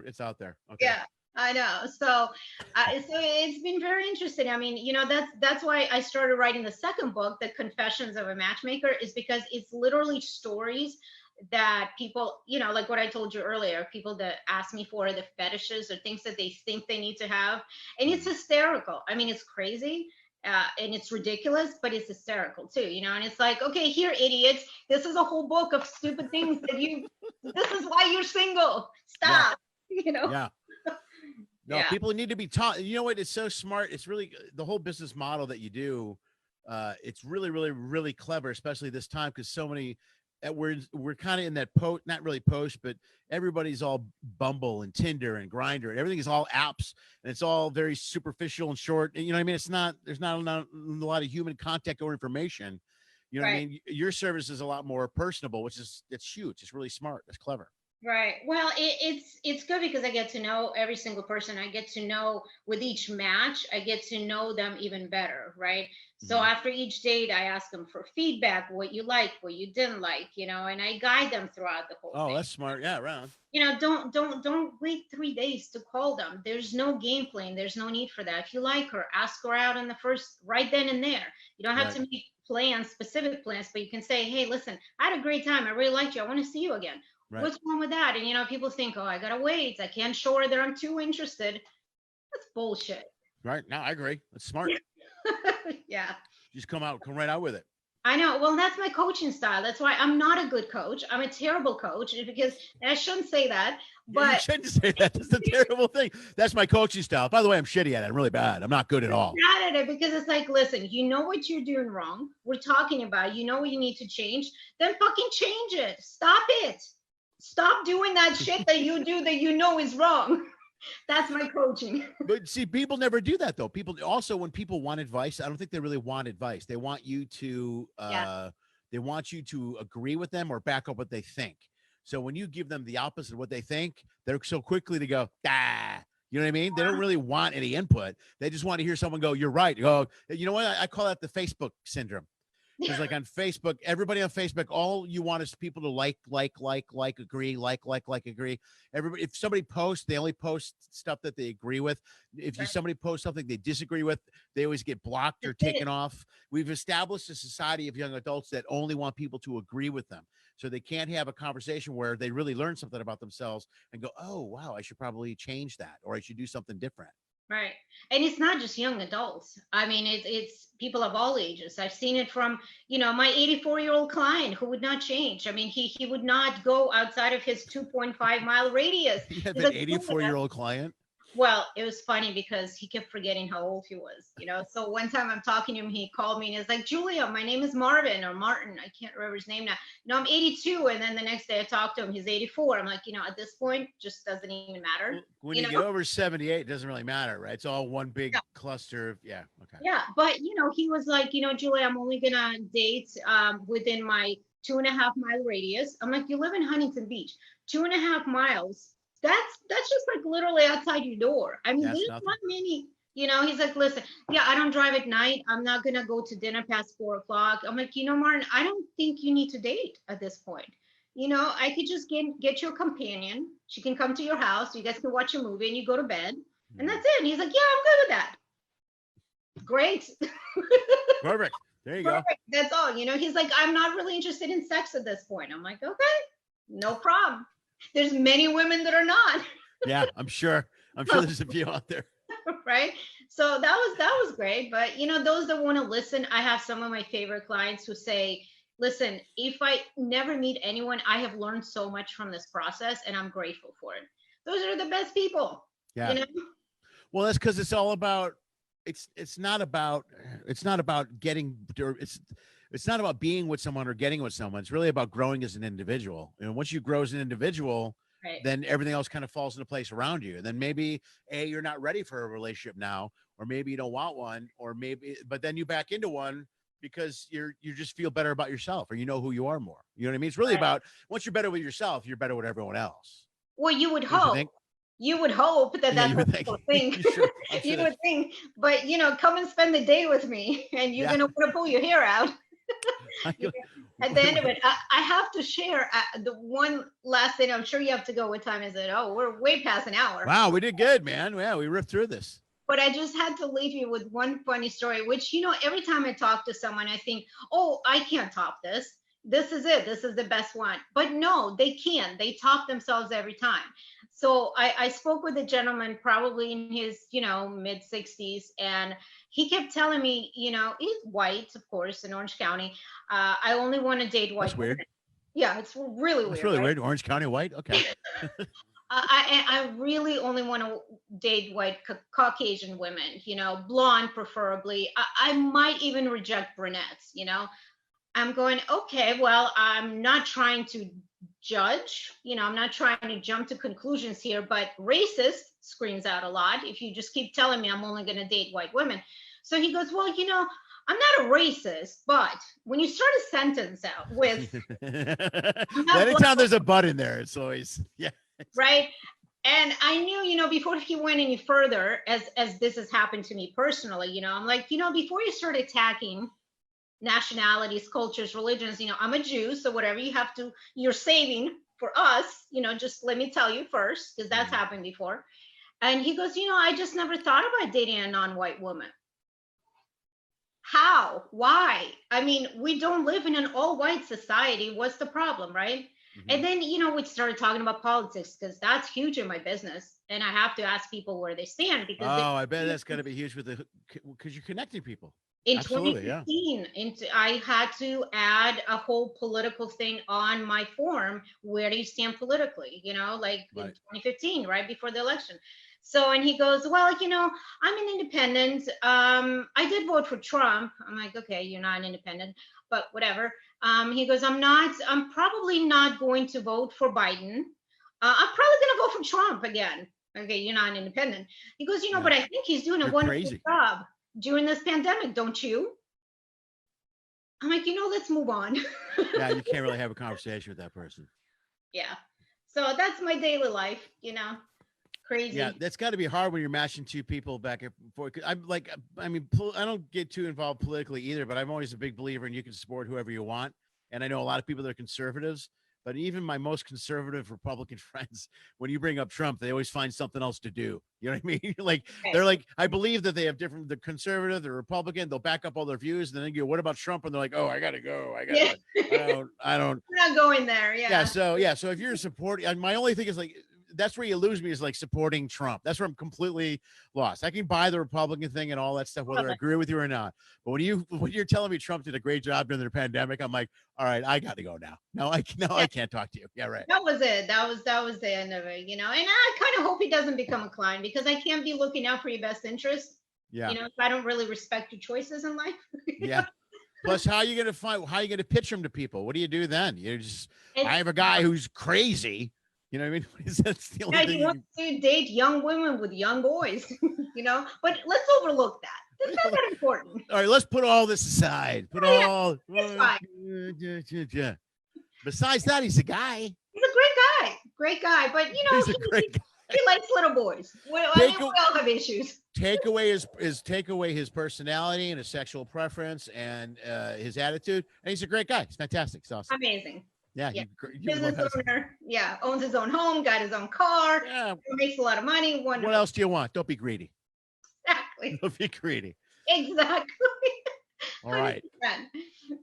it's out there. Okay. Yeah, I know. So, so it's been very interesting. I mean, that's why I started writing the second book, The Confessions of a Matchmaker, is because it's literally stories that people, like what I told you earlier, people that ask me for the fetishes or things that they think they need to have, and it's hysterical. I mean, it's crazy. And it's ridiculous, but it's hysterical too, and it's like, okay, here, idiots, this is a whole book of stupid things this is why you're single. Stop. Yeah. No, Yeah. people need to be taught. You know what? It's so smart. It's really the whole business model that you do. It's really, really, really clever, especially this time, because so many we're kind of in that not really post, but everybody's all Bumble and Tinder and Grindr, and everything is all apps, and it's all very superficial and short. And, you know what I mean? There's not a lot of human contact or information. You know what I mean? Your service is a lot more personable, it's huge. It's really smart. It's clever. Right. Well, it's good because I get to know every single person. I get to know with each match, I get to know them even better, right? So after each date, I ask them for feedback, what you like, what you didn't like, and I guide them throughout the whole thing. That's smart. Yeah, right. Don't wait 3 days to call them. There's no game plan. There's no need for that. If you like her, ask her out on the first, right then and there. You don't have to make plans, specific plans, but you can say, hey, listen, I had a great time. I really liked you. I want to see you again. Right. What's wrong with that? And people think, oh, I gotta wait. I can't show her that I'm too interested. That's bullshit. Right. No, I agree. That's smart. Yeah. Just come right out with it. I know. Well, that's my coaching style. That's why I'm not a good coach. I'm a terrible coach because I shouldn't say that. But you shouldn't say that. That's a terrible thing. That's my coaching style. By the way, I'm shitty at it. I'm really bad. I'm not good at all. Bad at it because it's like, listen, you know what you're doing wrong. We're talking about, you know what you need to change. Then fucking change it. Stop it. Stop doing that shit that you do that you know is wrong. That's my coaching. But see, people never do that though. People also, when people want advice, I don't think they really want advice. They want you to agree with them or back up what they think. So when you give them the opposite of what they think, they're so quickly to go, you know what I mean? They don't really want any input. They just want to hear someone go, you're right. Go, you know what? I call that the Facebook syndrome. Because like on Facebook, everybody on Facebook, all you want is people to like, agree, agree. Everybody, if somebody posts, they only post stuff that they agree with. If somebody posts something they disagree with, they always get blocked or taken off. We've established a society of young adults that only want people to agree with them. So they can't have a conversation where they really learn something about themselves and go, oh, wow, I should probably change that, or I should do something different. Right. And it's not just young adults. I mean, it's people of all ages. I've seen it from, my 84-year-old client who would not change. I mean, he would not go outside of his 2.5-mile radius. You have an 84-year-old client? Well, it was funny because he kept forgetting how old he was, So one time I'm talking to him, he called me and he's like, Julia, my name is Marvin or Martin. I can't remember his name now. I'm 82. And then the next day I talked to him, he's 84. I'm like, at this point, just doesn't even matter. When you get over 78, it doesn't really matter, right? It's all one big cluster of, okay. Yeah. But, he was like, Julia, I'm only going to date within my 2.5-mile radius. I'm like, you live in Huntington Beach, 2.5 miles. That's just like literally outside your door. I mean, there's not many, he's like, listen, I don't drive at night. I'm not going to go to dinner past 4:00. I'm like, Martin, I don't think you need to date at this point. I could just get you a companion. She can come to your house. You guys can watch a movie and you go to bed and that's it. And he's like, yeah, I'm good with that. Great. Perfect. There you go. That's all, he's like, I'm not really interested in sex at this point. I'm like, okay, no problem. There's many women that are not. Yeah, I'm sure there's a few out there. Right. So that was great. But those that want to listen, I have some of my favorite clients who say, listen, if I never meet anyone, I have learned so much from this process and I'm grateful for it. Those are the best people. Yeah. Well, that's because it's all about, it's not about getting, it's not about being with someone or getting with someone. It's really about growing as an individual. And once you grow as an individual, then everything else kind of falls into place around you. And then maybe you're not ready for a relationship now, or maybe you don't want one, but then you back into one because you just feel better about yourself, or who you are more. You know what I mean? It's really about, once you're better with yourself, you're better with everyone else. Well, you would hope. You would hope that Yeah, that's you what would people think. think. Sure, I'm sure You that- would think, but come and spend the day with me, and you're Yeah. gonna want to pull your hair out. I go- At the end of it, I have to share the one last thing. I'm sure you have to go. What time is it? Oh, we're way past an hour. Wow, we did good, man. Yeah, we ripped through this. But I just had to leave you with one funny story, which, every time I talk to someone, I think, oh, I can't top this. This is it. This is the best one. But no, they can't. They top themselves every time. So I spoke with a gentleman probably in his, mid 60s, and he kept telling me, he's white, of course, in Orange County. I only want to date white. That's weird. women. Yeah, it's really weird. That's really right? weird. Orange County white. Okay. I really only want to date white Caucasian women, blonde preferably. I might even reject brunettes, I'm going, okay, well, I'm not trying to judge, I'm not trying to jump to conclusions here, but racist screams out a lot if you just keep telling me I'm only going to date white women. So he goes, well, I'm not a racist, but when you start a sentence out with Anytime there's a but in there, it's always, yeah. right. And I knew, before he went any further, as this has happened to me personally, I'm like, before you start attacking nationalities, cultures, religions, I'm a Jew, so whatever you're saving for us, just let me tell you first, because that's happened before. And he goes, I just never thought about dating a non-white woman. How? Why? I mean, we don't live in an all-white society. What's the problem, right? Mm-hmm. And then, we started talking about politics, because that's huge in my business. And I have to ask people where they stand, because I bet that's going to be huge because you're connecting people. In Absolutely, 2015, I had to add a whole political thing on my form. Where do you stand politically? In 2015, right before the election. So, and he goes, well, I'm an independent. I did vote for Trump. I'm like, okay, you're not an independent, but whatever. He goes, I'm probably not going to vote for Biden. I'm probably going to vote for Trump again. Okay, you're not an independent. He goes, but I think he's doing a wonderful job during this pandemic, don't you? I'm like, let's move on. Yeah, you can't really have a conversation with that person. Yeah. So that's my daily life, crazy. Yeah, that's got to be hard when you're matching two people back and forth. I'm like, I don't get too involved politically either, but I'm always a big believer in you can support whoever you want. And I know a lot of people that are conservatives, but even my most conservative Republican friends, when you bring up Trump, they always find something else to do. You know what I mean? They're like, I believe that they have different, the conservative, the Republican, they'll back up all their views. And then they go, what about Trump? And they're like, oh, I got to go. I don't. We're not going there. Yeah. So if you're supporting, my only thing is that's where you lose me is supporting Trump. That's where I'm completely lost. I can buy the Republican thing and all that stuff, whether I agree with you or not. But when you're telling me Trump did a great job during the pandemic, I'm like, all right, I got to go now. I can't talk to you. Yeah, right. That was it. That was the end of it, And I kind of hope he doesn't become a client, because I can't be looking out for your best interest. Yeah. If I don't really respect your choices in life. Yeah. Plus, how are you going to pitch him to people? What do you do then? I have a guy who's crazy. You know what I mean? That's the only thing. He wants to date young women with young boys, but let's overlook that. It's not that important. All right, let's put all this aside. It's fine. Besides that, he's a guy. He's a great guy, but he's a great guy. He likes little boys. We all have issues. Take away his personality and his sexual preference and his attitude, and he's a great guy. He's fantastic. He's awesome. Amazing. Yeah. Business owner. Yeah. Owns his own home, got his own car. Yeah. Makes a lot of money. Wonderful. What else do you want? Don't be greedy. Exactly. Don't be greedy. Exactly. All right.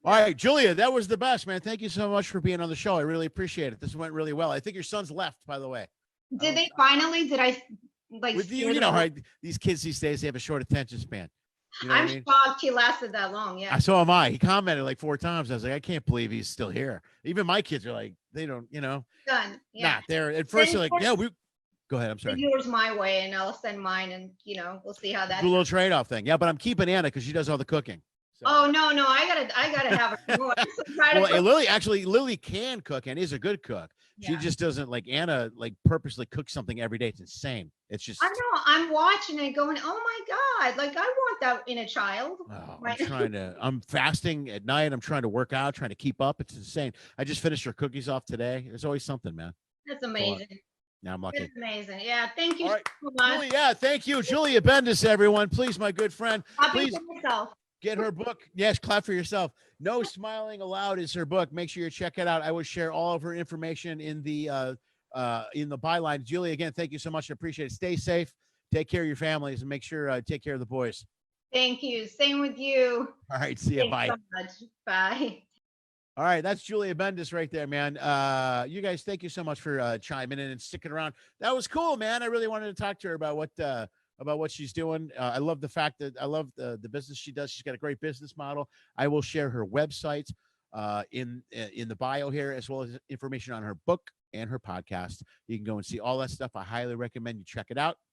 All right, Julia, that was the best, man. Thank you so much for being on the show. I really appreciate it. This went really well. I think your son's left, by the way. Did they finally? Did I with you know how these kids these days, they have a short attention span. You know I'm shocked he lasted that long. Yeah. So am I. He commented 4 times. I was like, I can't believe he's still here. Even my kids are like, they don't, Done. Yeah. Not there. At first they're like, yeah, go ahead. I'm sorry. Send yours my way and I'll send mine, and we'll see how that. Do a little trade-off thing. Yeah, but I'm keeping Anna because she does all the cooking. So. Oh no, I gotta have her more. Well, Lily can cook and is a good cook. She just doesn't Anna purposely cook something every day. It's insane. It's just. I know. I'm watching it, going, oh my God! I want that in a child. Oh, right? I'm fasting at night. I'm trying to work out, trying to keep up. It's insane. I just finished her cookies off today. There's always something, man. That's amazing. Now I'm lucky. It's amazing. Yeah. Thank you All right. so much. Julia, thank you. Julia Bendis, everyone. Please, my good friend. Happy Please for myself. get her book. Yes, clap for yourself. No Smiling Allowed is her book. Make sure you check it out. I will share all of her information in the byline. Julia, again, thank you so much. I appreciate it. Stay safe. Take care of your families and make sure take care of the boys. Thank you. Same with you. All right. See you. Bye. Thanks so much. Bye. All right, that's Julia Bendis right there, man. You guys, thank you so much for chiming in and sticking around. That was cool, man. I really wanted to talk to her about what she's doing. I love the fact that I love the business she does. She's got a great business model. I will share her website in the bio here, as well as information on her book and her podcast. You can go and see all that stuff. I highly recommend you check it out.